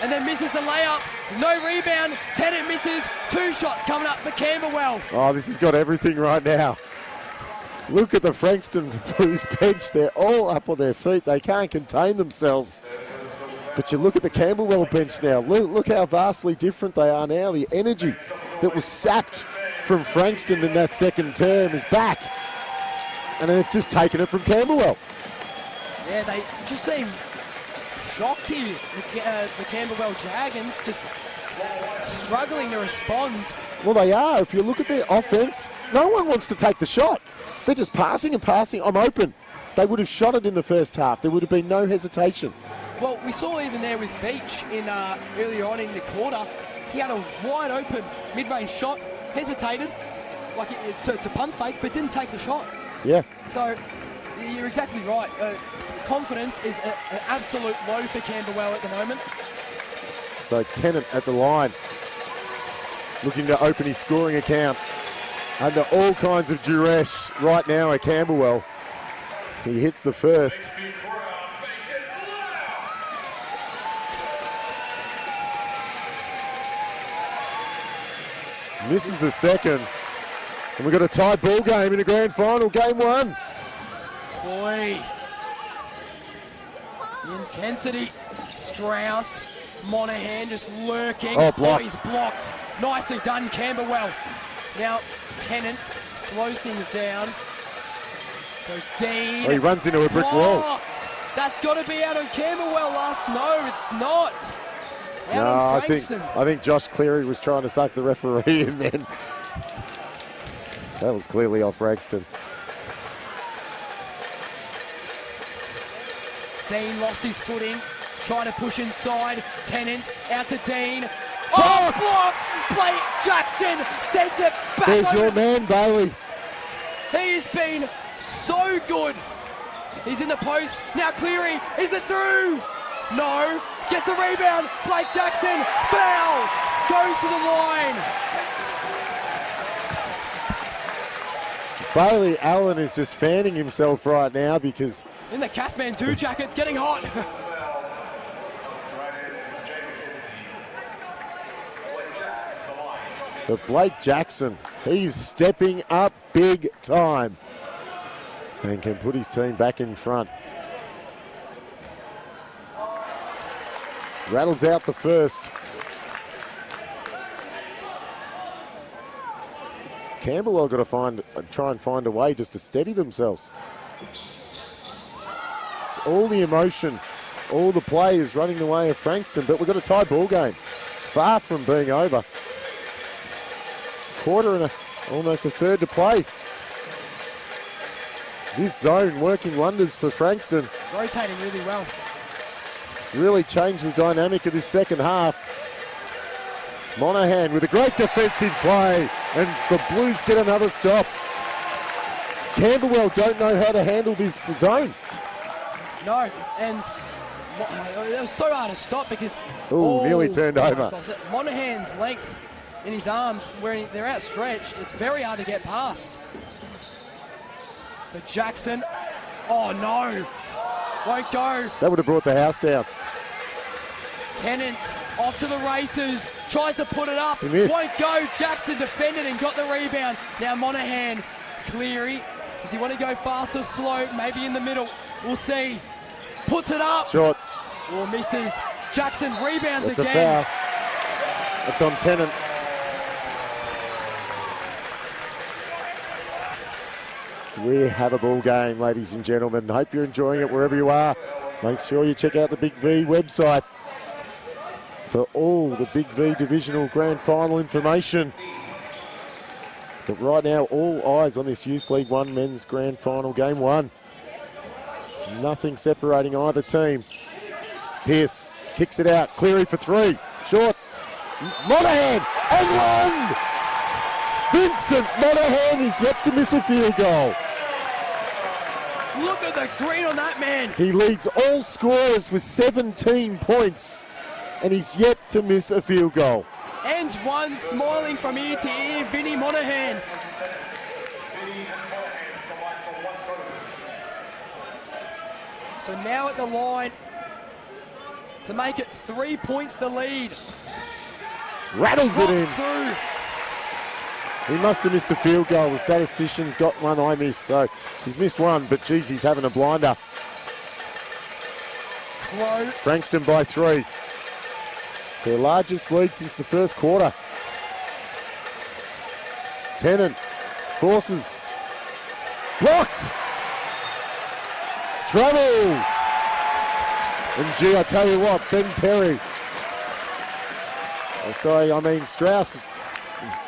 And then misses the layup. No rebound. Tennant misses. 2 shots coming up for Camberwell. Oh, this has got everything right now. Look at the Frankston Blues bench. They're all up on their feet. They can't contain themselves. But you look at the Camberwell bench now. Look how vastly different they are now. The energy that was sapped from Frankston in that second term is back. And they've just taken it from Camberwell. Yeah, they just seem shocked here. The Camberwell Dragons just struggling to respond. Well, they are. If you look at their offense, no one wants to take the shot. They're just passing and passing. I'm open. They would have shot it in the first half. There would have been no hesitation. Well, we saw even there with Veach in earlier on in the quarter. He had a wide open mid-range shot, hesitated, like it's a punt fake, but didn't take the shot. Yeah. So you're exactly right. Confidence is an absolute low for Camberwell at the moment. So Tennant at the line, looking to open his scoring account. Under all kinds of duress right now at Camberwell. He hits the first. Misses the second. And we've got a tied ball game in the grand final, game 1. Boy. The intensity. Strauss. Monahan just lurking. Oh, blocked. He's blocked. Nicely done, Camberwell. Now, Tennant slows things down. So Dean. Oh, he runs into a brick wall. Blocked. That's got to be out on Camberwell last. No, it's not. Out No, on Frankston. I think Josh Cleary was trying to suck the referee in then. That was clearly off Frankston. Dean lost his footing, trying to push inside. Tennant out to Dean. Oh, blocked! Blake Jackson sends it back. There's your man, Bailey. He has been so good. He's in the post. Now Cleary, is it through? No. Gets the rebound. Blake Jackson, foul. Goes to the line. Bailey Allen is just fanning himself right now because... In the Kathmandu jacket, it's getting hot. But Blake Jackson, he's stepping up big time and can put his team back in front. Rattles out the first. Camberwell got to try and find a way just to steady themselves. It's all the emotion, all the play is running the way of Frankston, but we've got a tie ball game. Far from being over. Quarter and almost a third to play. This zone working wonders for Frankston. Rotating really well. Really changed the dynamic of this second half. Monahan with a great defensive play, and the Blues get another stop. Camberwell don't know how to handle this zone. No, and it was so hard to stop because... Nearly turned over. Monahan's length in his arms, where they're outstretched, it's very hard to get past. So Jackson, oh no, won't go. That would have brought the house down. Tennant's off to the races, tries to put it up, He missed. won't go. Jackson defended and got the rebound. Now Monahan, Cleary, does he want to go fast or slow? Maybe in the middle, we'll see. Puts it up. Short. Or misses. Jackson rebounds That's again. a foul. That's on Tennant. We have a ball game, ladies and gentlemen. Hope you're enjoying it wherever you are. Make sure you check out the Big V website for all the Big V Divisional Grand Final information. But right now, all eyes on this Youth League 1 Men's Grand Final Game 1. Nothing separating either team. Pearce kicks it out. Cleary for three. Short. Monahan and one! Vincent Monahan is yet to miss a field goal. Look at the green on that man. He leads all scorers with 17 points, and he's yet to miss a field goal. And one smiling from ear to ear, Vinny Monahan. So now at the line to make it 3 points the lead. Rattles it in. Through. He must have missed a field goal. The statistician's got one I missed, so he's missed one, but geez, he's having a blinder. Crow. Frankston by 3. Their largest lead since the first quarter. Tennant forces. Blocked! Trouble! And gee, I tell you what, Ben Perry. Strauss.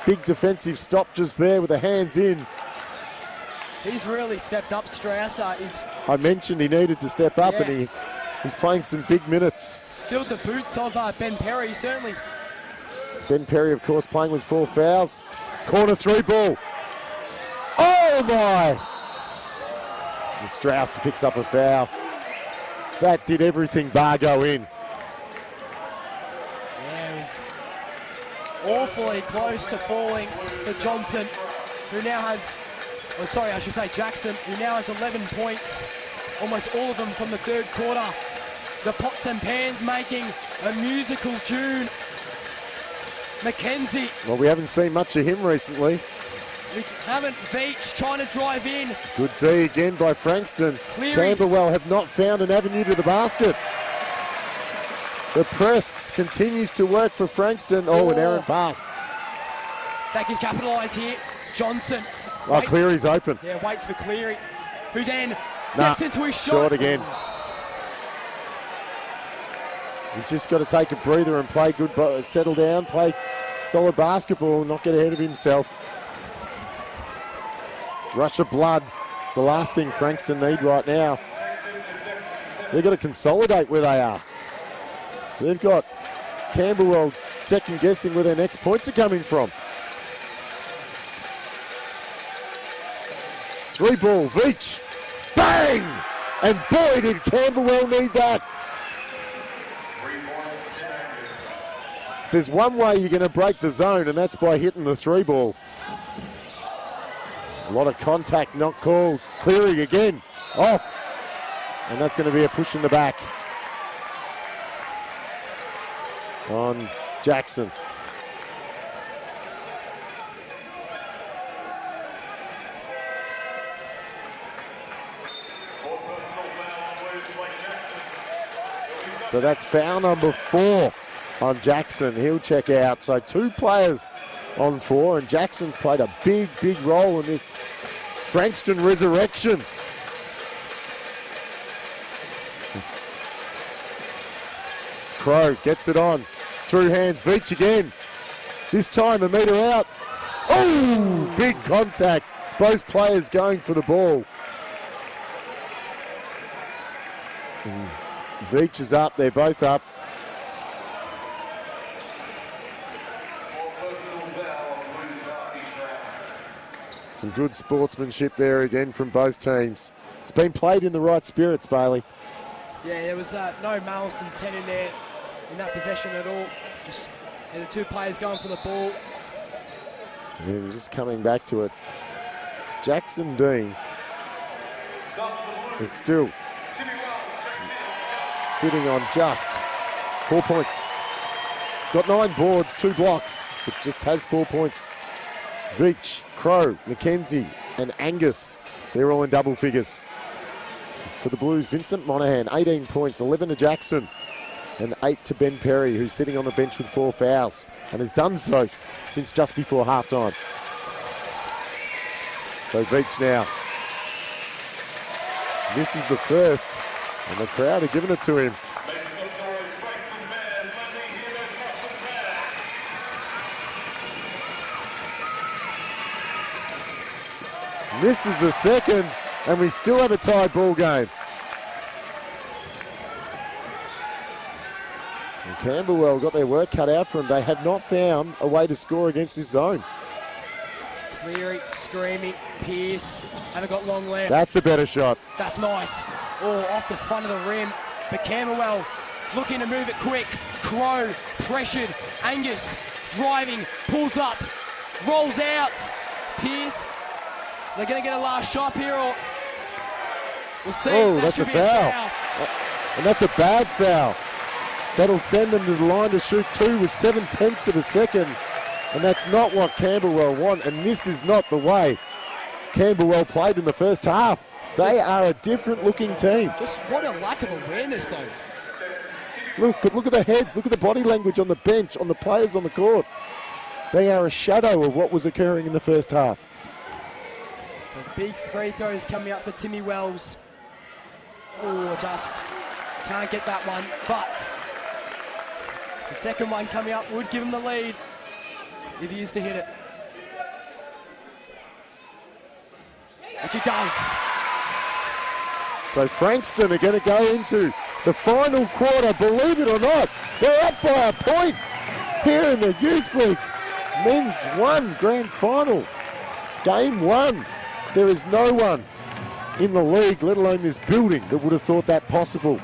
Big defensive stop just there with the hands in. He's really stepped up, Strauss. I mentioned he needed to step up, and he's playing some big minutes. Filled the boots of Ben Perry, certainly. Ben Perry, of course, playing with 4 fouls. Corner 3 ball. Oh my! And Strauss picks up a foul. That did everything bar go in. Yeah, it was awfully close to falling for Johnson, who now has, Jackson, who now has 11 points, almost all of them from the third quarter. The pots and pans making a musical tune. McKenzie. Well, we haven't seen much of him recently. We haven't. Veach trying to drive in. Good D again by Frankston. Cleary. Camberwell have not found an avenue to the basket. The press continues to work for Frankston. Oh, an errant pass. They can capitalise here. Johnson. Oh, Cleary's open. Yeah, waits for Cleary, who then steps into his shot. Short again. He's just got to take a breather and play good, settle down, play solid basketball, not get ahead of himself. Rush of blood. It's the last thing Frankston need right now. They've got to consolidate where they are. They've got Camberwell second guessing where their next points are coming from. 3 ball, Veach. Bang! And boy, did Camberwell need that. There's one way you're going to break the zone, and that's by hitting the 3 ball. A lot of contact not called. Cleary again, off. And that's going to be a push in the back on Jackson. So that's foul number 4 on Jackson. He'll check out. So 2 players on 4, and Jackson's played a big, big role in this Frankston resurrection. Crow gets it on. Through hands, Veach again. This time a metre out. Oh, big contact. Both players going for the ball. Veach is up. They're both up. Some good sportsmanship there again from both teams. It's been played in the right spirits, Bailey. Yeah, there was no malice intent in there in that possession at all. Just the two players going for the ball. Yeah, just coming back to it. Jackson Dean is still sitting on just 4 points. He's got 9 boards, 2 blocks, but just has 4 points. Veach, Crow, McKenzie, and Angus, they're all in double figures. For the Blues, Vincent Monaghan, 18 points, 11 to Jackson, and 8 to Ben Perry, who's sitting on the bench with 4 fouls, and has done so since just before halftime. So Veach now. This is the first, and the crowd are giving it to him. This is the second, and we still have a tied ball game. And Camberwell got their work cut out for them. They have not found a way to score against this zone. Cleary, screaming, Pearce, haven't got long left. That's a better shot. That's nice. Oh, off the front of the rim. But Camberwell looking to move it quick. Crow, pressured. Angus, driving, pulls up, rolls out. Pearce, they're going to get a last shot here, or we'll see. Oh, that's a foul. And that's a bad foul. That'll send them to the line to shoot 2 with 7/10 of a second. And that's not what Camberwell want. And this is not the way Camberwell played in the first half. They are a different looking team. Just what a lack of awareness, though. Look at the heads. Look at the body language on the bench, on the players on the court. They are a shadow of what was occurring in the first half. So big free throws coming up for Timmy Wells. Oh, just can't get that one. But the second one coming up would give him the lead if he used to hit it. Which he does. So Frankston are going to go into the final quarter. Believe it or not, they're up by a point here in the Youth League Men's 1 Grand Final. Game 1. There is no one in the league, let alone this building, that would have thought that possible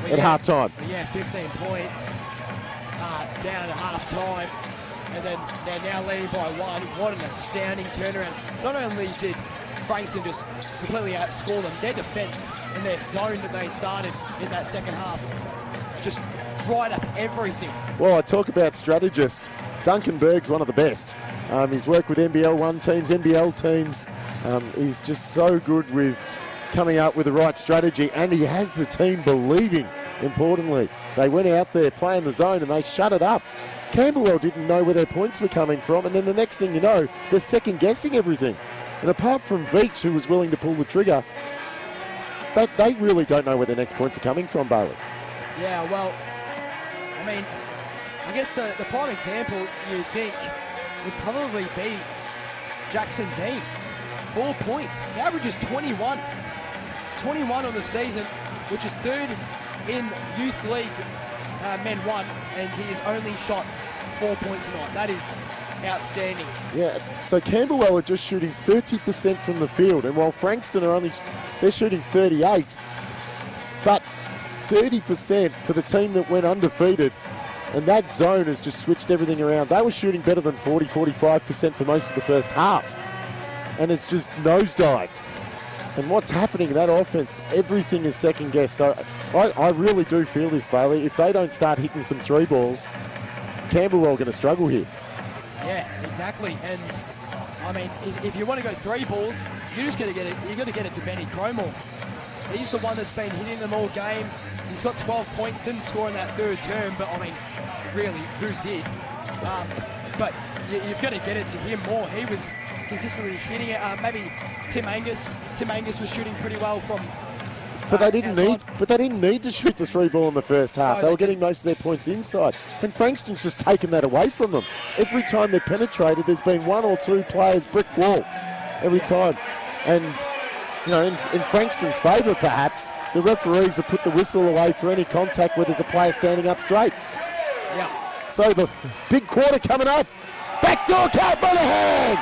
at halftime. Yeah, 15 points down at halftime. And then they're now leading by 1. What an astounding turnaround. Not only did Frankston just completely outscore them, their defense and their zone that they started in that second half just dried up everything. Well, I talk about strategist. Duncan Berg's one of the best. He's worked with NBL1 teams, NBL teams. He's just so good with coming up with the right strategy, and he has the team believing, importantly. They went out there playing the zone and they shut it up. Camberwell didn't know where their points were coming from, and then the next thing you know, they're second-guessing everything. And apart from Veach, who was willing to pull the trigger, they really don't know where their next points are coming from, Bailey. Yeah, well, I mean, I guess the prime example you'd think would probably be Jackson Dean. 4 points. He averages 21. 21 on the season, which is third in Youth League Men 1, and he has only shot 4 points tonight. That is outstanding. Yeah, so Camberwell are just shooting 30% from the field, and while Frankston they're shooting 38, but 30% for the team that went undefeated, and that zone has just switched everything around. They were shooting better than 45% for most of the first half, and it's just nosedived. And what's happening in that offense, everything is second guessed. So I really do feel this, Bailey. If they don't start hitting some 3 balls, Camberwell are going to struggle here. Yeah, exactly. And I mean, if you want to go 3 balls, you just got to get it. You got to get it to Benny Cromwell. He's the one that's been hitting them all game. He's got 12 points. Didn't score in that third term, but I mean, really, who did? But you've got to get it to him more. He was consistently hitting it. Maybe Tim Angus. Tim Angus was shooting pretty well from. But they didn't need to shoot the 3 ball in the first half. No, they were getting most of their points inside. And Frankston's just taken that away from them. Every time they've penetrated, there's been 1 or 2 players brick wall every time. And you know, in Frankston's favour perhaps, the referees have put the whistle away for any contact where there's a player standing up straight. Yeah. So the big quarter coming up. Backdoor cut by the hand.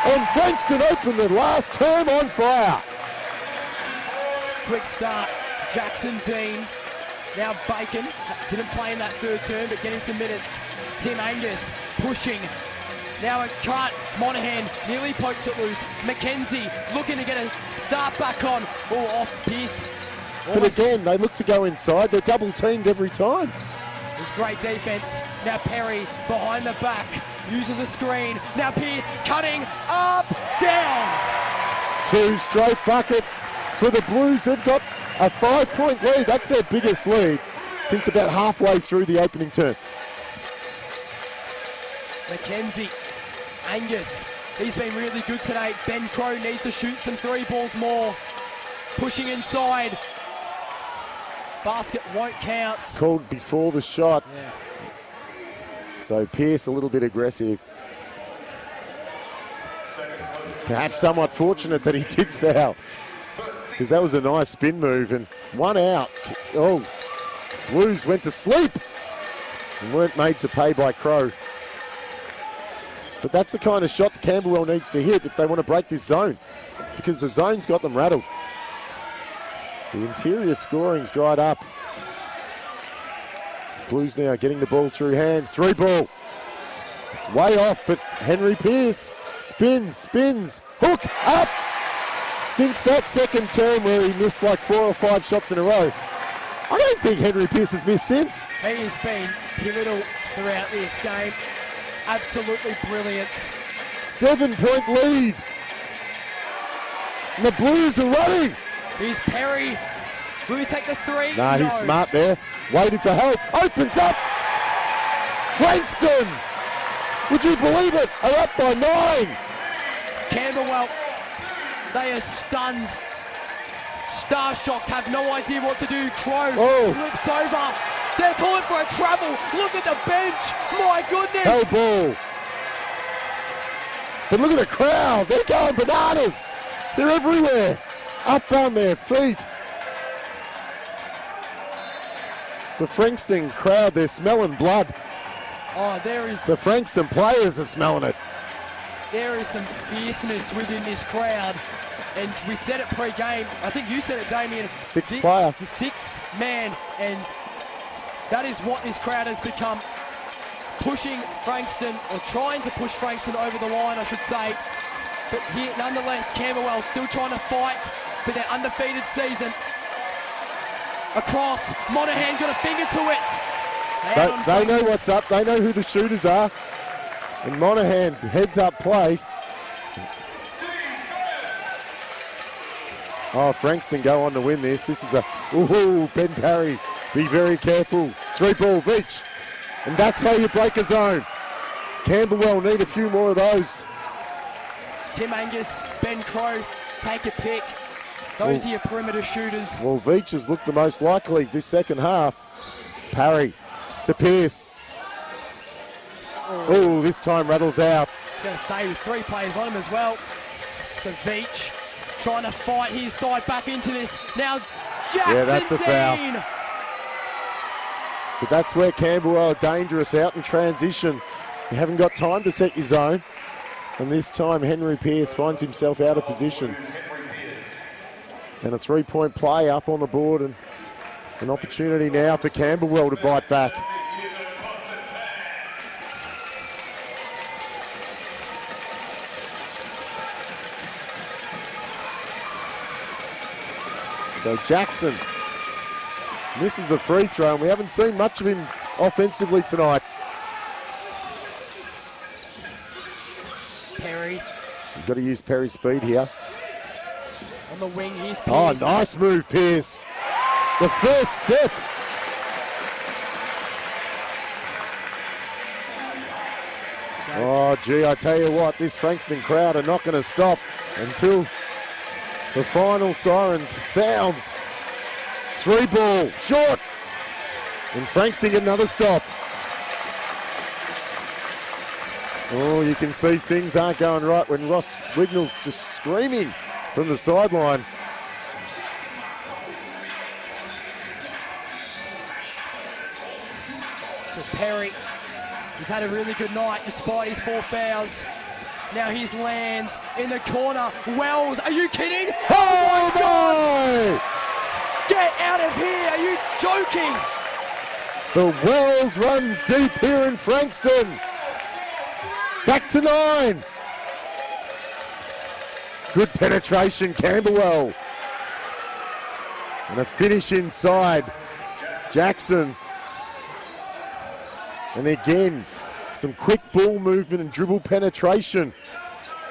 And Frankston opened the last term on fire. Quick start. Jackson Dean. Now Bacon. Didn't play in that third term, but getting some minutes. Tim Angus pushing. Now a cut. Monahan nearly poked it loose. McKenzie looking to get a start back on. Oh, off Pierce. But again, they look to go inside. They're double teamed every time. It was great defense. Now Perry behind the back. Uses a screen. Now Pierce cutting up, down. 2 straight buckets for the Blues. They've got a 5-point lead. That's their biggest lead since about halfway through the opening term. McKenzie, Angus, he's been really good today. Ben Crow needs to shoot some 3 balls more. Pushing inside. Basket won't count. Called before the shot. Yeah. So Pierce a little bit aggressive. Perhaps somewhat fortunate that he did foul, because that was a nice spin move, and 1 out. Oh, Blues went to sleep and weren't made to pay by Crow. But that's the kind of shot that Camberwell needs to hit if they want to break this zone, because the zone's got them rattled. The interior scoring's dried up. Blues now getting the ball through hands. 3 ball. Way off, but Henry Pierce spins, hook up. Since that second term where he missed like 4 or 5 shots in a row, I don't think Henry Pierce has missed since. He has been pivotal throughout this game. Absolutely brilliant. 7-point lead. And the Blues are running. Here's Perry. Will he take the 3? Nah, no. He's smart there. Waiting for help. Opens up. Frankston. Would you believe it? Are up by 9. Camberwell, they are stunned. Star-shocked, have no idea what to do. Crow slips over. They're calling for a travel. Look at the bench. My goodness. Hell ball. But look at the crowd. They're going bananas. They're everywhere. Up on their feet. The Frankston crowd, they're smelling blood. Oh, there is... The Frankston players are smelling it. There is some fierceness within this crowd. And we said it pre-game. I think you said it, Damien. Sixth player. The 6th man. And that is what this crowd has become. Pushing Frankston, or trying to push Frankston over the line, I should say. But here, nonetheless, Camberwell still trying to fight for their undefeated season. Across, Monahan got a finger to it. They know what's up. They know who the shooters are. And Monahan heads up play. Oh, Frankston go on to win this. This is Ben Parry. Be very careful. 3 ball reach. And that's how you break a zone. Camberwell need a few more of those. Tim Angus, Ben Crow, take a pick. Those are your perimeter shooters. Well, Veach has looked the most likely this second half. Parry to Pierce. Oh, this time rattles out. I was going to say with 3 players on him as well. So Veach trying to fight his side back into this. Now Jackson that's a Dean. foul. But that's where Camberwell are dangerous, out in transition. You haven't got time to set your zone. And this time Henry Pierce finds himself out of position. And a 3-point play up on the board, and an opportunity now for Camberwell to bite back. So Jackson misses the free throw, and we haven't seen much of him offensively tonight. Perry. You've got to use Perry's speed here. On the wing, here's Pierce. Oh, nice move, Pierce. The first step. Oh, gee, I tell you what, this Frankston crowd are not going to stop until the final siren sounds. 3 ball, short. And Frankston get another stop. Oh, you can see things aren't going right when Ross Wignall's just screaming from the sideline. So Perry, he's had a really good night despite his 4 fouls. Now he's lands in the corner. Wells, are you kidding? Oh my God! Get out of here, are you joking? The Wells runs deep here in Frankston. Back to 9. Good penetration, Camberwell. And a finish inside. Jackson. And again, some quick ball movement and dribble penetration.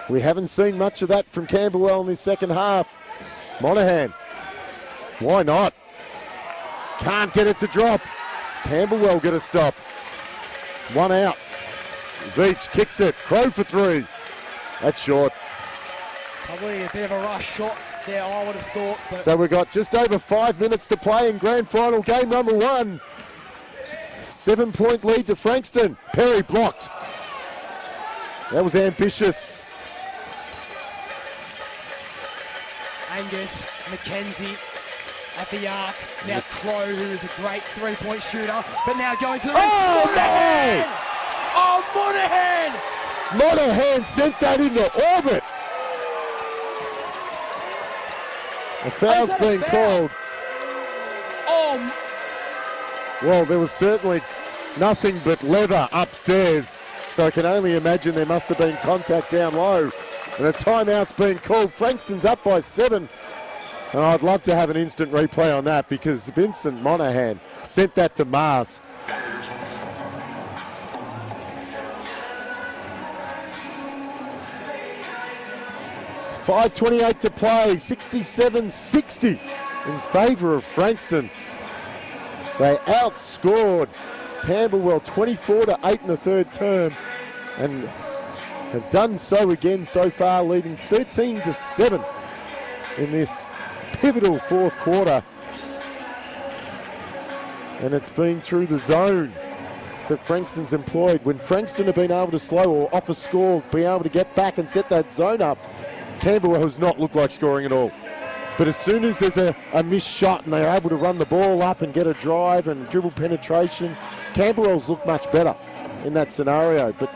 We haven't seen much of that from Camberwell in this second half. Monahan. Why not? Can't get it to drop. Camberwell get a stop. 1 out. Veach kicks it. Crow for 3. That's short. Probably a bit of a rush shot there, I would have thought. But So we've got just over 5 minutes to play in grand final game number 1. 7-point lead to Frankston. Perry blocked. That was ambitious. Angus, McKenzie at the arc. Now Crow, who is a great 3-point shooter, but now going to the rim. Oh, Monahan! no! Oh, Monahan! Monahan sent that into orbit. A foul's that a been foul? called. Oh, Well, there was certainly nothing but leather upstairs, so I can only imagine there must have been contact down low. And a timeout's been called. Frankston's up by 7. And I'd love to have an instant replay on that because Vincent Monahan sent that to Mars. .5:28 to play, 67-60 in favour of Frankston. They outscored Camberwell 24-8 in the third term and have done so again so far, leading 13-7 in this pivotal fourth quarter. And it's been through the zone that Frankston's employed. When Frankston have been able to slow or off a score, be able to get back and set that zone up, Camberwell has not looked like scoring at all. But as soon as there's a missed shot and they're able to run the ball up and get a drive and dribble penetration, Camberwell's looked much better in that scenario. But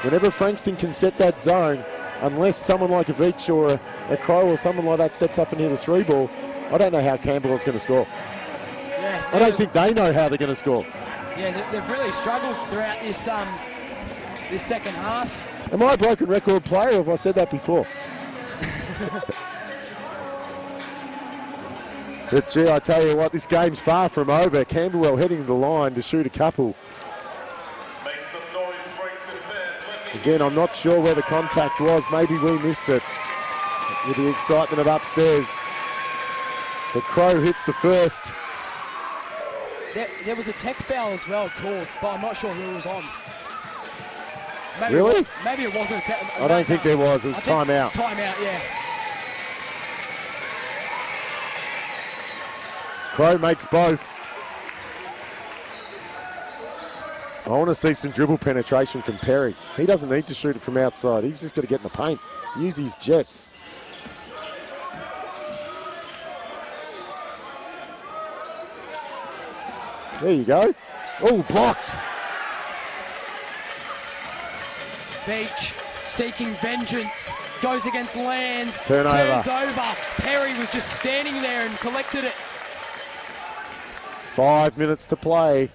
whenever Frankston can set that zone, unless someone like a Veach or a Crow or someone like that steps up and hit a 3 ball, I don't know how Camberwell's going to score. yeah. I don't think they know how they're going to score. Yeah, they've really struggled throughout this this second half. Am I a broken record player or have I said that before? But gee, I tell you what, this game's far from over. Camberwell heading to the line to shoot a couple. Again, I'm not sure where the contact was. Maybe we missed it with the excitement of upstairs. But Crow hits the first. There was a tech foul as well called, but I'm not sure who was on. Maybe Really? Maybe it wasn't a tech. I don't think there was. It was timeout. Timeout, yeah. Crow makes both. I want to see some dribble penetration from Perry. He doesn't need to shoot it from outside. He's just got to get in the paint. Use his jets. There you go. Oh, blocks. Veach seeking vengeance. Goes against Lands. Turnover. Turns over. Perry was just standing there and collected it. 5 minutes to play.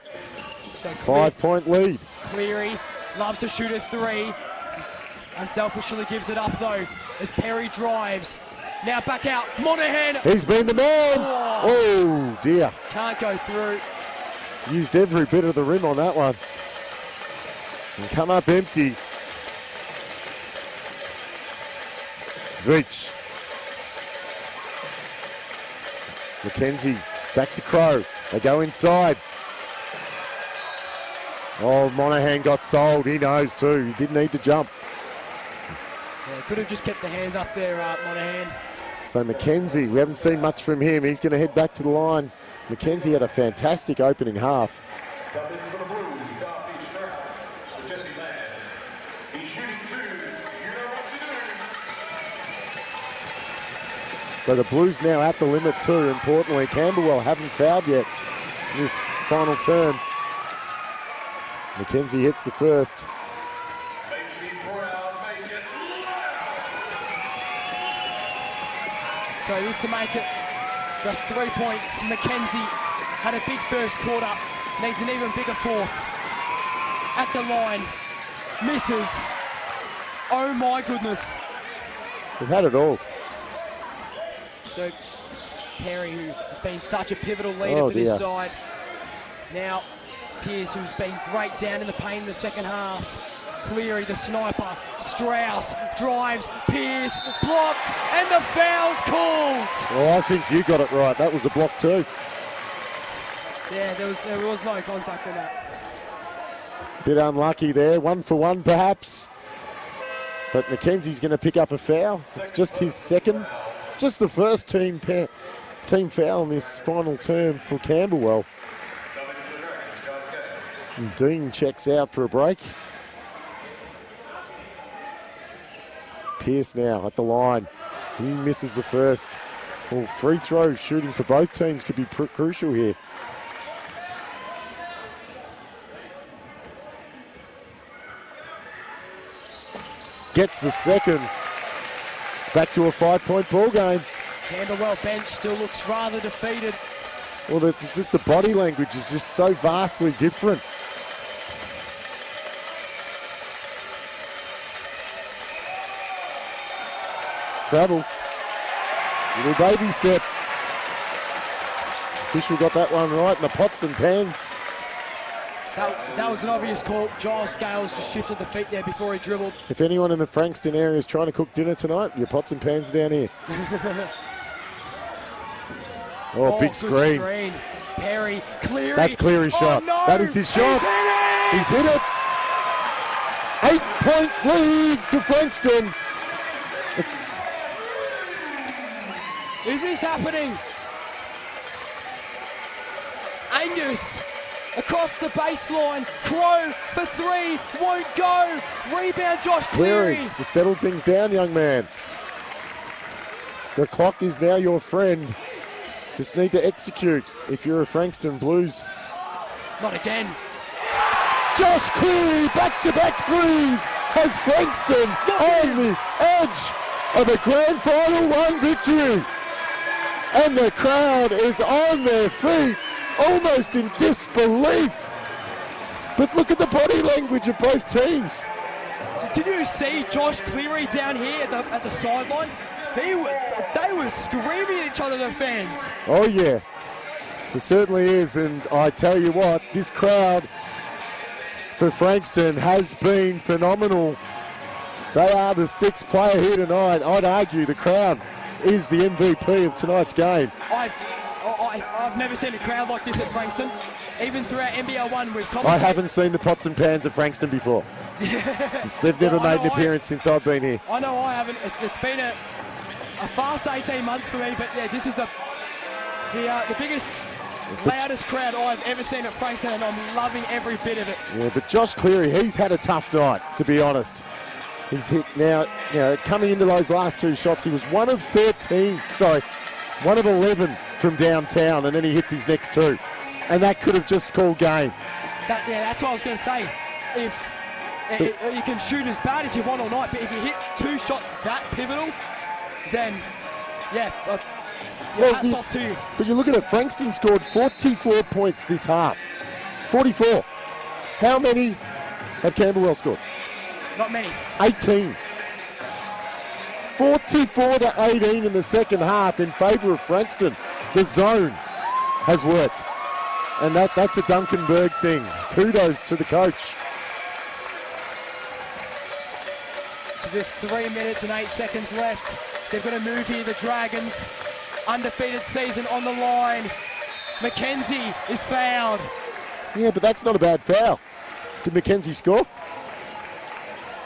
So 5-point lead. Cleary loves to shoot a 3. Unselfishly gives it up though as Perry drives. Now back out. Monahan. He's been the man. Oh dear. Can't go through. Used every bit of the rim on that one. And come up empty. Veach. McKenzie back to Crow. They go inside. Oh, Monahan got sold. He knows too. He didn't need to jump. Yeah, could have just kept the hands up there, Monahan. So McKenzie, we haven't seen much from him. He's going to head back to the line. McKenzie had a fantastic opening half. So the Blues now at the limit too. Importantly, Camberwell haven't fouled yet in this final term. Mackenzie hits the first. So this to make it just 3 points. Mackenzie had a big first quarter, needs an even bigger fourth. At the line, misses. Oh my goodness. They've had it all. So Perry, who has been such a pivotal leader for this side. Now Pearce, who's been great down in the paint in the second half. Cleary, the sniper. Strauss drives. Pearce blocked, and the foul's called. Well, I think you got it right. That was a block too. Yeah, there was no contact on that. Bit unlucky there. 1 for 1 perhaps. But Mackenzie's going to pick up a foul. It's just his second. Just the first team foul in this final term for Camberwell. And Dean checks out for a break. Pearce now at the line. He misses the first. Well, free throw shooting for both teams could be crucial here. Gets the second. Back to a 5-point ball game. Camberwell bench still looks rather defeated. Well, just the body language is just so vastly different. Travel. Little baby step. Official got that one right in the pots and pans. That was an obvious call. Giles Scales just shifted the feet there before he dribbled. If anyone in the Frankston area is trying to cook dinner tonight, your pots and pans down here. Oh, big screen. Perry, Cleary. That's Cleary's shot. No, that is his shot. He's hit it. 8-point lead to Frankston. Is this happening? Angus across the baseline. Crow for 3. Won't go. Rebound Josh Cleary. Just settle things down, young man. The clock is now your friend. Just need to execute if you're a Frankston Blues. Not again. Josh Cleary, back-to-back threes, has Frankston on the edge of a grand final 1 victory. And the crowd is on their feet, almost in disbelief. But look at the body language of both teams. Did you see Josh Cleary down here at the sideline? They were screaming at each other, the fans. Oh yeah, it certainly is. And I tell you what, this crowd for Frankston has been phenomenal. They are the 6th player here tonight. I'd argue the crowd is the MVP of tonight's game. I've never seen a crowd like this at Frankston. Even throughout NBL1 with commentating. I haven't seen the pots and pans of Frankston before. They've never made an appearance since I've been here. I know I haven't. It's been a fast 18 months for me, but yeah, this is the biggest, loudest crowd I've ever seen at Frankston, and I'm loving every bit of it. Yeah, but Josh Cleary, he's had a tough night, to be honest. He's hit now, coming into those last 2 shots, he was 1 of 11 from downtown, and then he hits his next 2. And that could have just called game. That's what I was going to say. If you can shoot as bad as you want all night, but if you hit 2 shots that pivotal, then, hats off to you. But you look at it, Frankston scored 44 points this half. 44. How many have Camberwell scored? Not many. 18. 44 to 18 in the second half in favour of Frankston. The zone has worked. And that's a Duncanberg thing. Kudos to the coach. So there's 3 minutes and 8 seconds left. They've got to move here, the Dragons. Undefeated season on the line. Mackenzie is fouled. Yeah, but that's not a bad foul. Did Mackenzie score?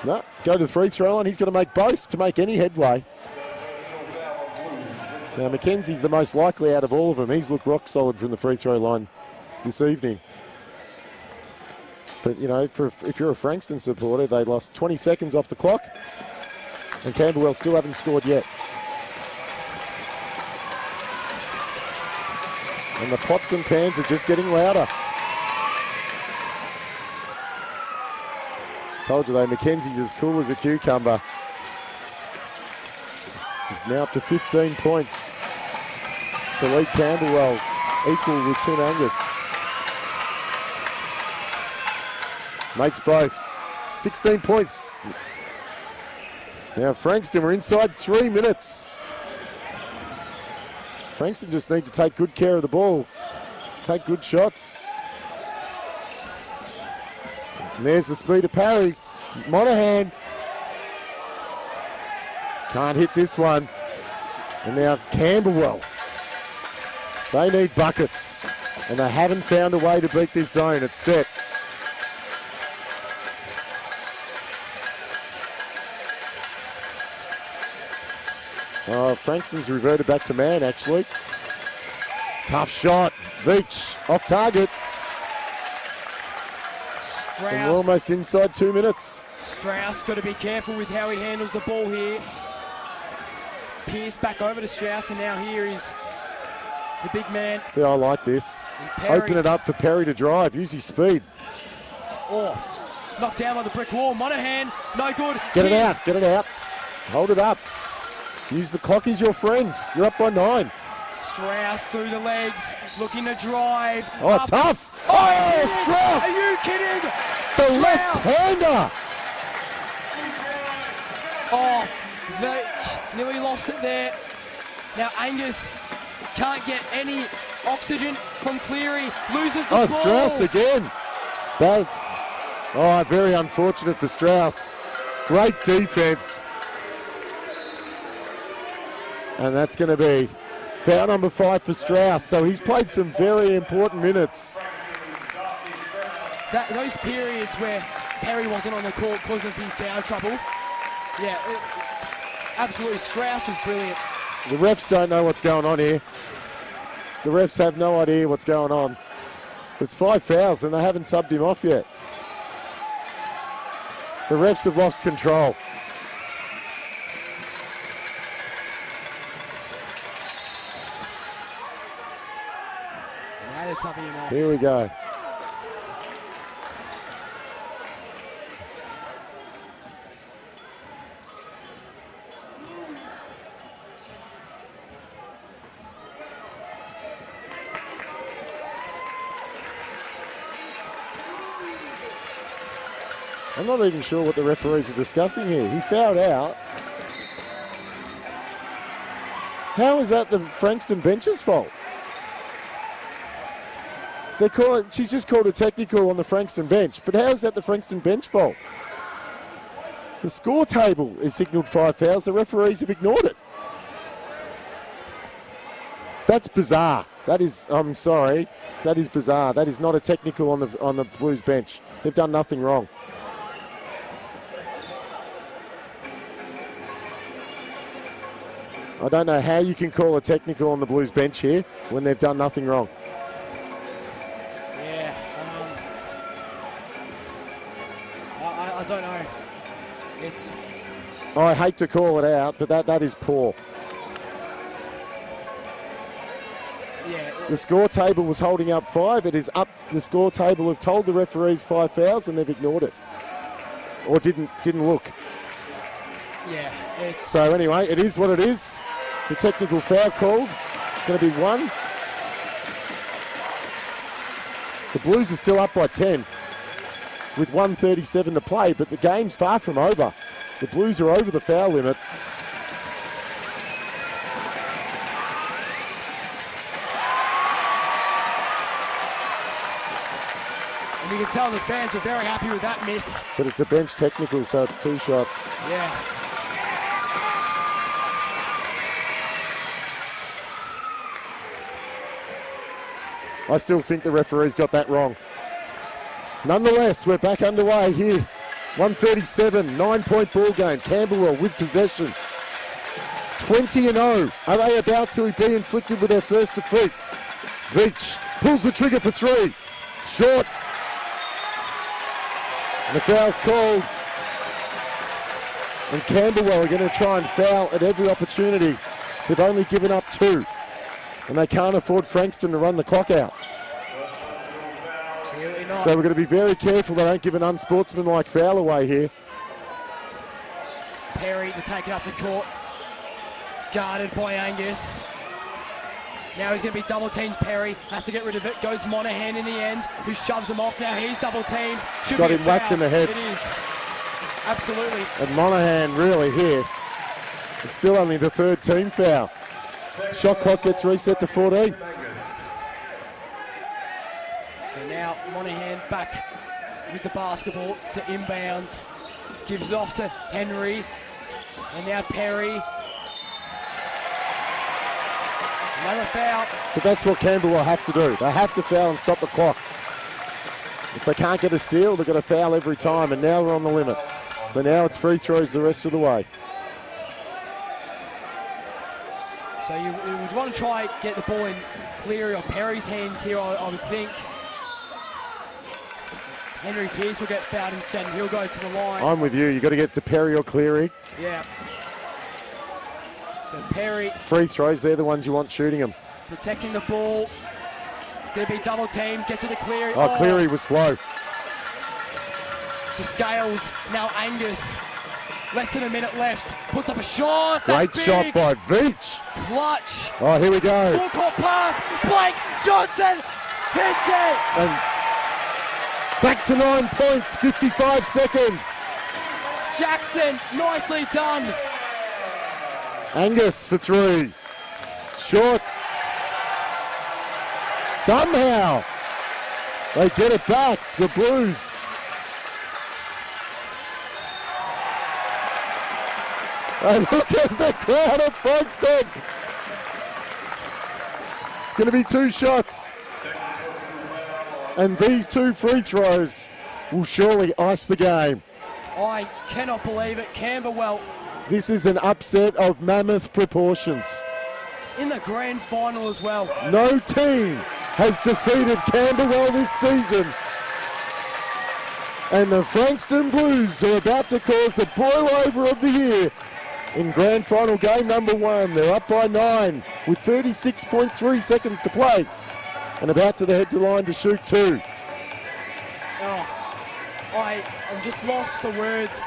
No, go to the free throw line. He's got to make both to make any headway. Now, Mackenzie's the most likely out of all of them. He's looked rock solid from the free throw line this evening. But, if you're a Frankston supporter, they lost 20 seconds off the clock. And Camberwell still haven't scored yet. And the pots and pans are just getting louder. Told you though, Mackenzie's as cool as a cucumber. He's now up to 15 points to lead Camberwell, equal with Toonangus. Makes both. 16 points. Now Frankston, we're inside 3 minutes. Frankston just need to take good care of the ball. Take good shots. And there's the speed of parry. Monahan. Can't hit this one. And now Camberwell. They need buckets. And they haven't found a way to beat this zone. It's set. Oh, Frankston's reverted back to man, actually. Tough shot. Veach off target. And we're almost inside 2 minutes. Strauss got to be careful with how he handles the ball here. Pierce back over to Strauss, and now here is the big man. See, I like this. Open it up for Perry to drive. Use his speed. Oh, knocked down by the brick wall. Monahan, no good. Get it out. Get it out. Hold it up. Use the clock as your friend. You're up by 9. Strauss through the legs, looking to drive. Oh, up. Tough. Oh, Strauss. Are you kidding? The left-hander. Off. Veach nearly lost it there. Now Angus can't get any oxygen from Cleary. Loses the ball. Strauss again. Very unfortunate for Strauss. Great defense. And that's going to be foul number 5 for Strauss. So he's played some very important minutes. Those periods where Perry wasn't on the court because of his foul trouble. Yeah, absolutely. Strauss was brilliant. The refs don't know what's going on here. The refs have no idea what's going on. It's 5 fouls and they haven't subbed him off yet. The refs have lost control. Now they're subbing him off. Here we go. I'm not even sure what the referees are discussing here. He fouled out. How is that the Frankston bench's fault? She's just called a technical on the Frankston bench, but how is that the Frankston bench fault? The score table is signalled 5 fouls. The referees have ignored it. That's bizarre. That is, I'm sorry, that is bizarre. That is not a technical on the Blues bench. They've done nothing wrong. I don't know how you can call a technical on the Blues bench here when they've done nothing wrong. Yeah, I don't know. It's. I hate to call it out, but that is poor. Yeah. The score table was holding up 5. It is up. The score table have told the referees 5 fouls and they've ignored it, or didn't look. Yeah, it's. So anyway, it is what it is. It's a technical foul called. It's going to be 1. The Blues are still up by 10 with 1:37 to play, but the game's far from over. The Blues are over the foul limit. And you can tell the fans are very happy with that miss. But it's a bench technical, so it's 2 shots. Yeah. I still think the referee's got that wrong. Nonetheless, we're back underway here. 1:37, 9-point ball game. Camberwell with possession. 20-0. Are they about to be inflicted with their first defeat? Veach pulls the trigger for 3. Short. And the foul's called. And Camberwell are going to try and foul at every opportunity. They've only given up 2. And they can't afford Frankston to run the clock out. Absolutely not. So we're going to be very careful they don't give an unsportsmanlike foul away here. Perry to take it up the court. Guarded by Angus. Now he's going to be double teamed. Perry has to get rid of it. Goes Monahan in the end, who shoves him off. Now he's double teamed. Should Got be a him whacked foul. in the head. It is. Absolutely. And Monahan really here. It's still only the third team foul. Shot clock gets reset to 14. So now Monahan back with the basketball to inbounds. Gives it off to Henry. And now Perry. Another foul. But that's what Camberwell have to do. They have to foul and stop the clock. If they can't get a steal, they've got to foul every time, and now we're on the limit. So now it's free throws the rest of the way. So you would want to try and get the ball in Cleary or Perry's hands here, I would think. Henry Pearce will get fouled instead, and he'll go to the line. I'm with you. You've got to get to Perry or Cleary. Yeah. So Perry Free throws, they're the ones you want shooting them. protecting the ball. It's going to be double teamed. Get to the Cleary. Oh, Cleary was slow. To Scales. Now Angus. Less than a minute left. Puts up a shot. Great That's shot big. by Veach. Clutch. Oh, here we go. Full court pass. Blake Johnson hits it. And back to 9 points, 55 seconds. Jackson, nicely done. Angus for three. Short. Somehow they get it back, the Blues. And look at the crowd of Frankston. It's going to be 2 shots. And these 2 free throws will surely ice the game. I cannot believe it. Camberwell This is an upset of mammoth proportions. in the grand final as well. No team has defeated Camberwell this season. And the Frankston Blues are about to cause the boil-over of the year in grand final game number 1. They're up by 9 with 36.3 seconds to play and about to head to line to shoot 2. Oh, I'm just lost for words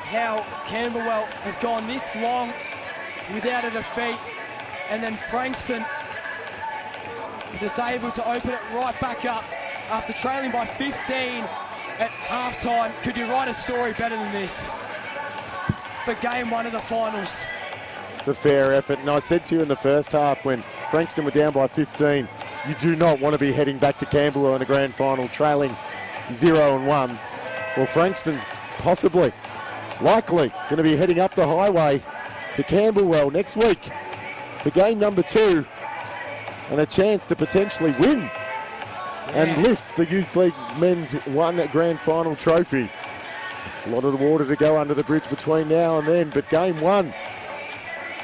how Camberwell have gone this long without a defeat, and then Frankston is able to open it right back up after trailing by 15 at halftime. Could you write a story better than this for game 1 of the finals? It's a fair effort, and I said to you in the first half when Frankston were down by 15, you do not want to be heading back to Camberwell in a grand final trailing 0-1. Well, Frankston's possibly, likely, going to be heading up the highway to Camberwell next week for game number 2 and a chance to potentially win and lift the Youth League Men's 1 grand final trophy. A lot of the water to go under the bridge between now and then, but game 1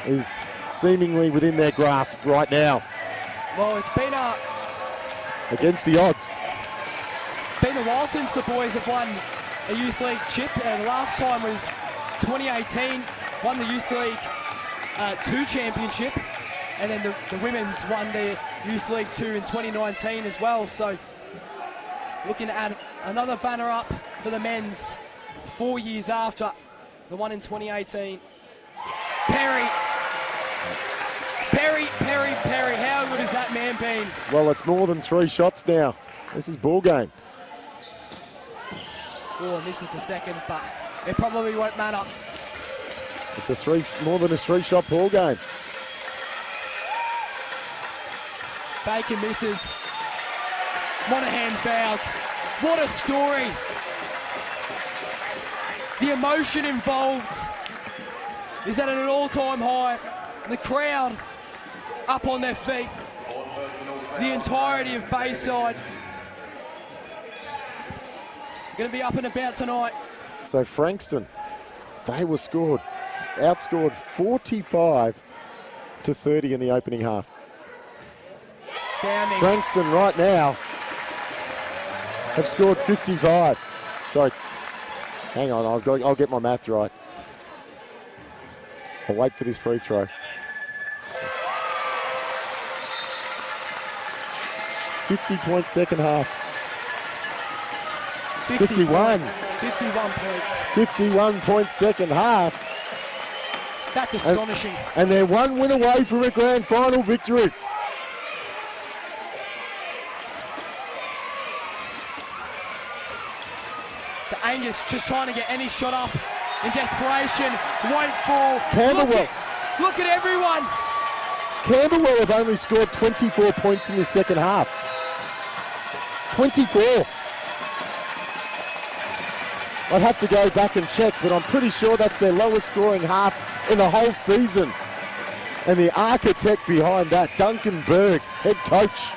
is seemingly within their grasp right now. Well, it's been Against the odds. a while since the boys have won a Youth League chip. The last time was 2018, won the Youth League 2 championship, and then the women's won the Youth League 2 in 2019 as well. So looking at another banner up for the men's 4 years after the one in 2018. Perry, how good has that man been? Well, it's more than 3 shots now. This is ball game. Oh, and this is the second, but it probably won't matter. It's more than a 3-shot ball game. Bacon misses. Monahan fouls. What a story. The emotion involved is at an all-time high. The crowd up on their feet. The entirety of Bayside going to be up and about tonight. So Frankston, they were outscored 45-30 in the opening half. Astounding. Frankston right now have scored 55. Sorry, hang on, I'll get my math right. I'll wait for this free throw. 50-point second half. 51 51s. points. 51-point second half. That's astonishing. And they're one win away from a grand final victory. So Angus just trying to get any shot up in desperation. Won't fall. Camberwell. Look at everyone. Camberwell have only scored 24 points in the second half. 24. I'd have to go back and check, but I'm pretty sure that's their lowest scoring half in the whole season. And the architect behind that, Duncan Berg, head coach.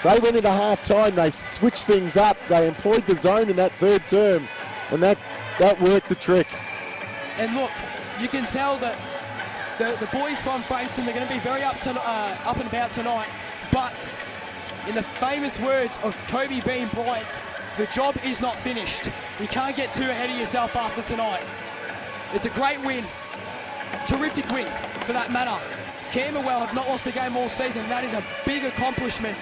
They went into half-time, they switched things up, they employed the zone in that third term, and that worked the trick. And look, you can tell that the boys from Frankston, they're going to be very up and about tonight, but in the famous words of Kobe Bean Bryant, the job is not finished. You can't get too ahead of yourself after tonight. It's a great win. Terrific win, for that matter. Camberwell have not lost a game all season. That is a big accomplishment.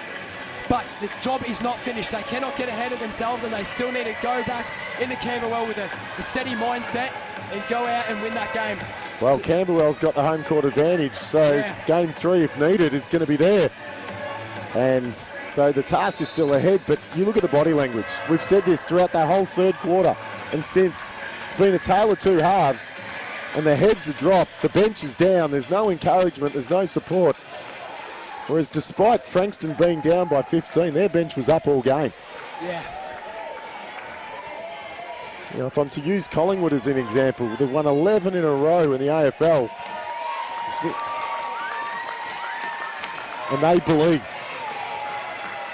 But the job is not finished. They cannot get ahead of themselves, and they still need to go back into Camberwell with a steady mindset and go out and win that game. Well, Camberwell's got the home court advantage, so yeah. Game 3, if needed, is going to be there. And so the task is still ahead, but you look at the body language. We've said this throughout the whole third quarter, and since it's been a tale of two halves, and the heads are dropped, the bench is down, there's no encouragement, there's no support. Whereas despite Frankston being down by 15, their bench was up all game. Yeah. You know, if I'm to use Collingwood as an example, they've won 11 in a row in the AFL. And they believe.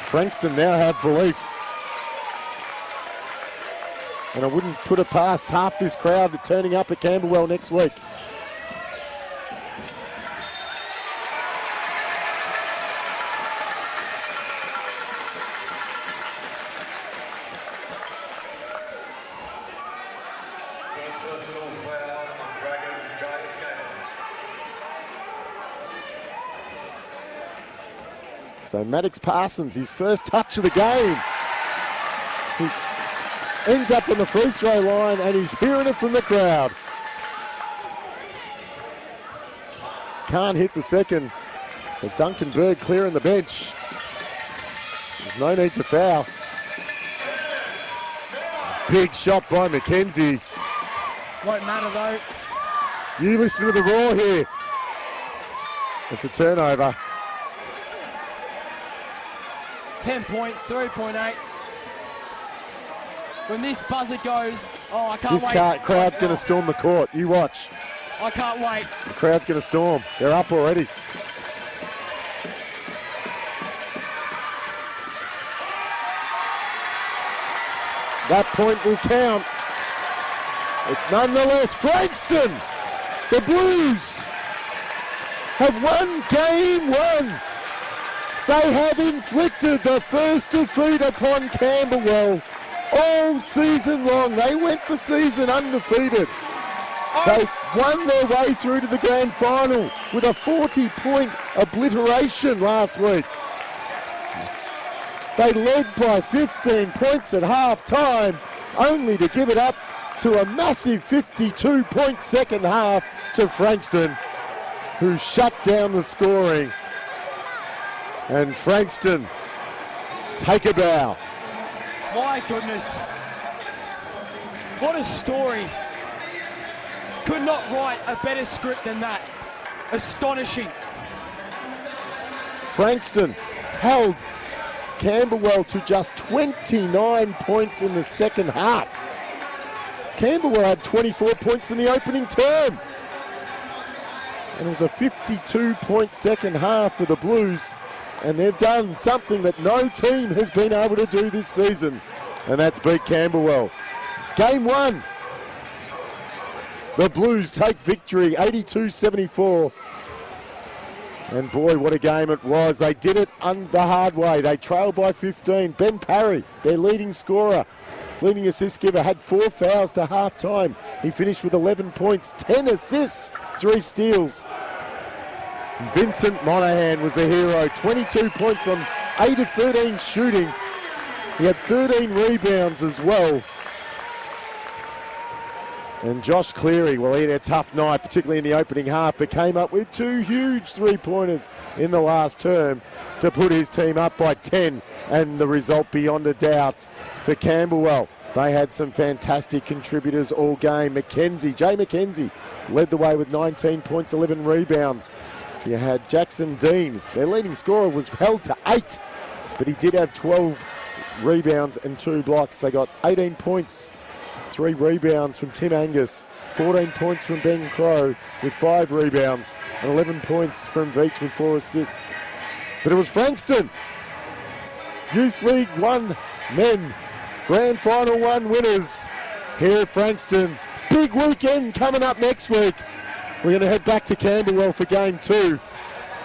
Frankston now have belief. And I wouldn't put it past half this crowd turning up at Camberwell next week. So Maddox Parsons, his first touch of the game. He ends up on the free throw line and he's hearing it from the crowd. Can't hit the second. So Duncan Berg clearing the bench. There's no need to foul. Big shot by McKenzie. Won't matter though. You listen to the roar here. It's a turnover. 10 points, 3.8. When this buzzer goes, oh, I can't wait. This crowd's going to storm the court. You watch. I can't wait. The crowd's going to storm. They're up already. That point will count. But nonetheless, Frankston, the Blues, have won game 1. They have inflicted the first defeat upon Camberwell all season long. They went the season undefeated. They won their way through to the grand final with a 40-point obliteration last week. They led by 15 points at half-time, only to give it up to a massive 52-point second half to Frankston, who shut down the scoring. And Frankston take a bow. My goodness. What a story. Could not write a better script than that. Astonishing. Frankston held Camberwell to just 29 points in the second half. Camberwell had 24 points in the opening term. And it was a 52-point second half for the Blues. And they've done something that no team has been able to do this season, and that's beat Camberwell. Game 1, the Blues take victory, 82-74. And boy, what a game it was. They did it the hard way. They trailed by 15. Ben Parry, their leading scorer, leading assist giver, had 4 fouls to half-time. He finished with 11 points, 10 assists, 3 steals. Vincent Monahan was the hero, 22 points on 8 of 13 shooting. He had 13 rebounds as well. And Josh Cleary, well, he had a tough night, particularly in the opening half, but came up with 2 huge three-pointers in the last term to put his team up by 10, and the result beyond a doubt for Camberwell. They had some fantastic contributors all game. Jay McKenzie led the way with 19 points, 11 rebounds. You had Jackson Dean, their leading scorer, was held to 8, but he did have 12 rebounds and 2 blocks. They got 18 points, 3 rebounds from Tim Angus, 14 points from Ben Crow with 5 rebounds, and 11 points from Veach with 4 assists. But it was Frankston, Youth League 1 men, Grand Final 1 winners here at Frankston. Big weekend coming up next week. We're going to head back to Camberwell for game 2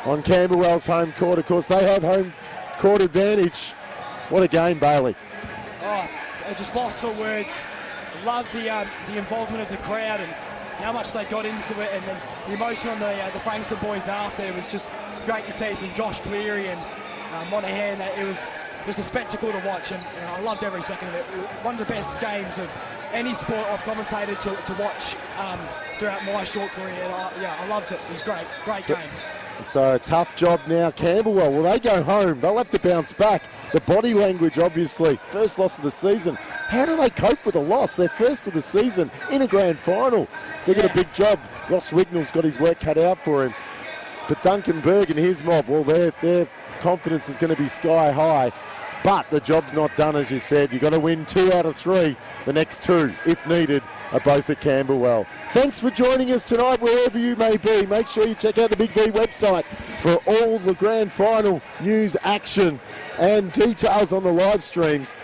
on Camberwell's home court. Of course, they have home court advantage. What a game, Bailey. Oh, I just lost for words. Love the involvement of the crowd and how much they got into it, and the emotion on the Frankston boys after. It was just great to see from Josh Cleary and Monahan. It was just a spectacle to watch, and I loved every second of it. One of the best games of any sport I've commentated to watch throughout my short career. And I loved it. It was great. Great game. So a tough job now, Camberwell. Well, they go home. They'll have to bounce back. The body language, obviously. First loss of the season. How do they cope with a loss? Their first of the season in a grand final. They got a big job. Ross Wignall's got his work cut out for him. But Duncan Berg and his mob, well, their confidence is going to be sky high. But the job's not done, as you said. You've got to win 2 out of 3. The next 2, if needed, are both at Camberwell. Thanks for joining us tonight, wherever you may be. Make sure you check out the Big V website for all the grand final news, action, and details on the live streams.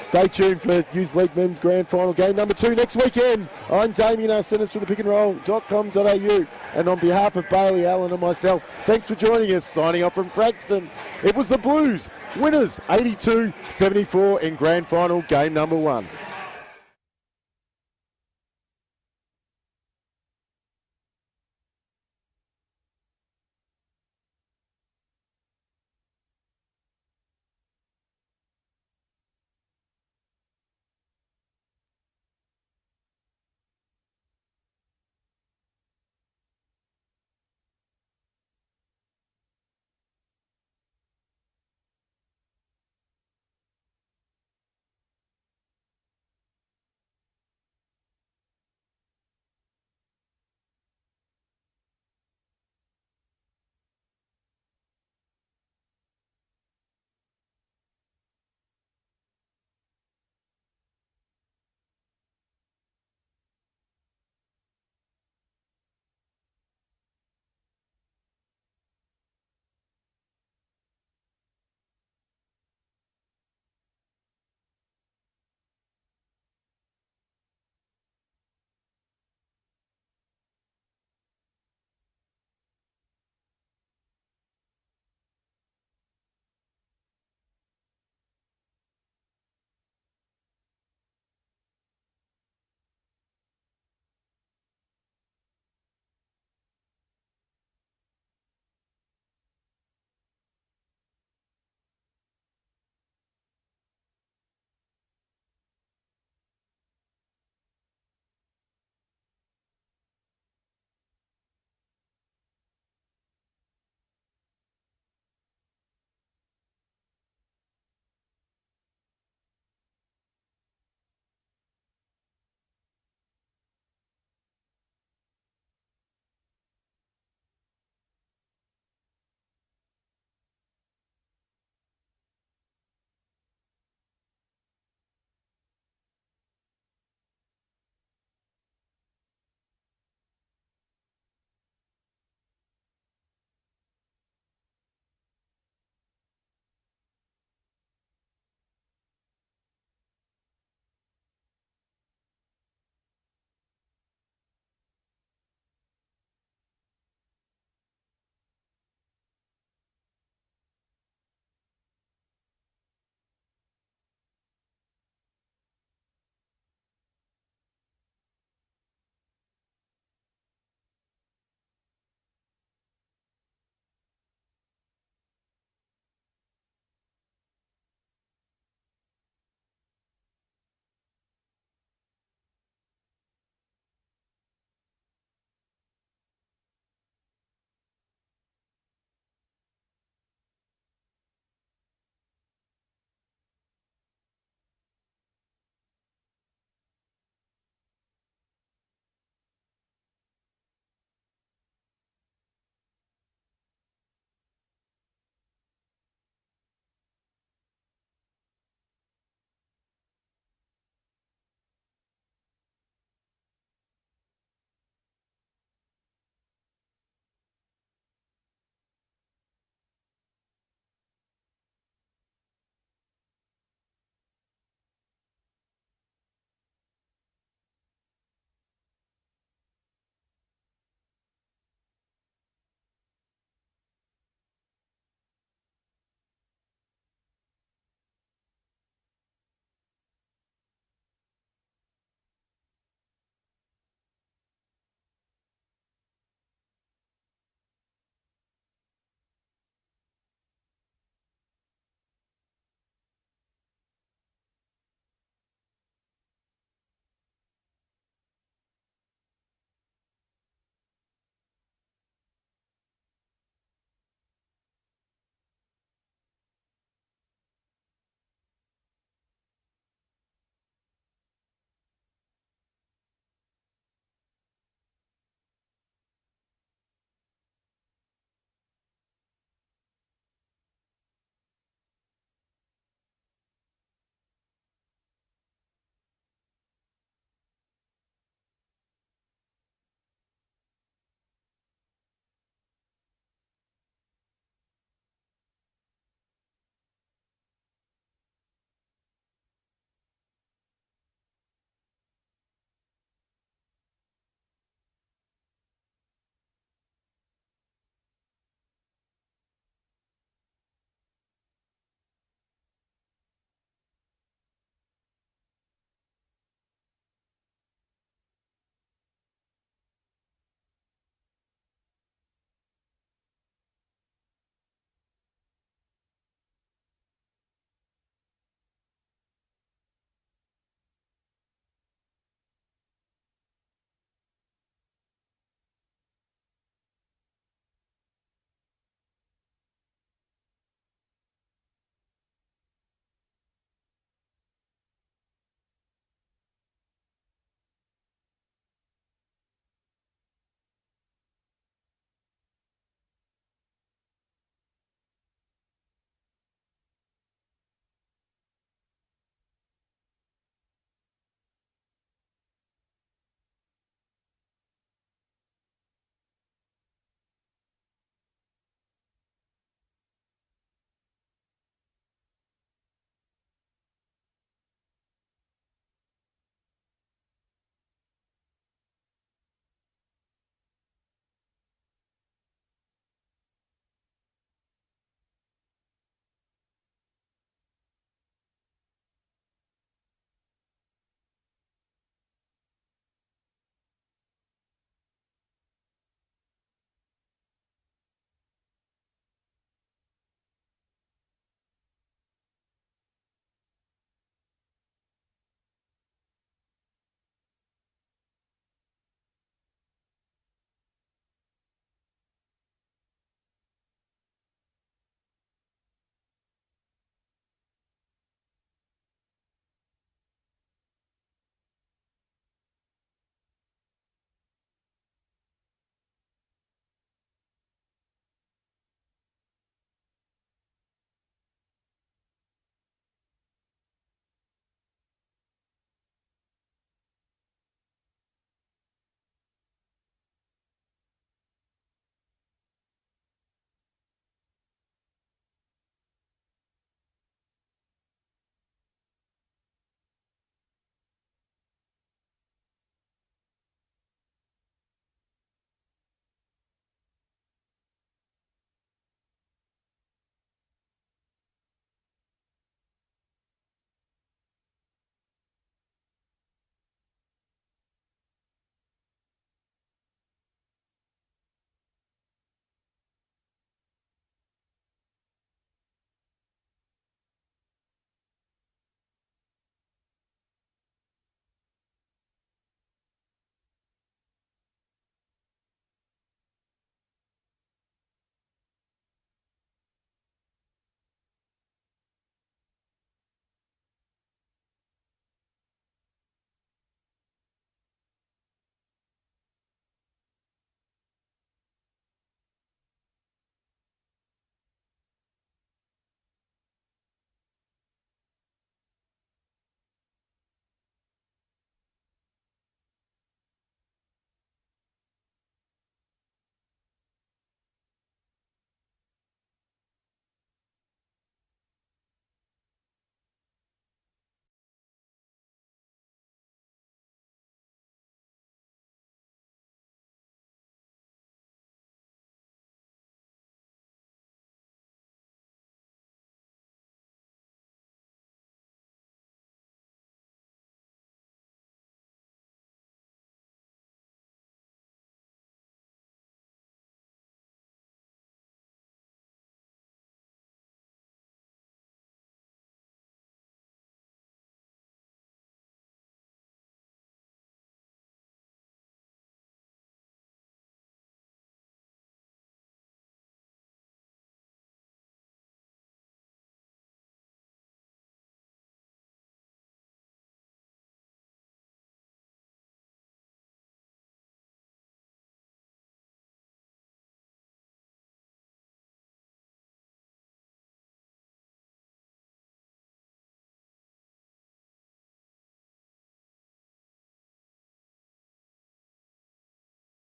Stay tuned for Youth League Men's Grand Final game number 2 next weekend. I'm Damien Arsenis for thepickandroll.com.au, and on behalf of Bailey Allen and myself, thanks for joining us. Signing off from Frankston, it was the Blues, winners 82-74 in Grand Final game number 1.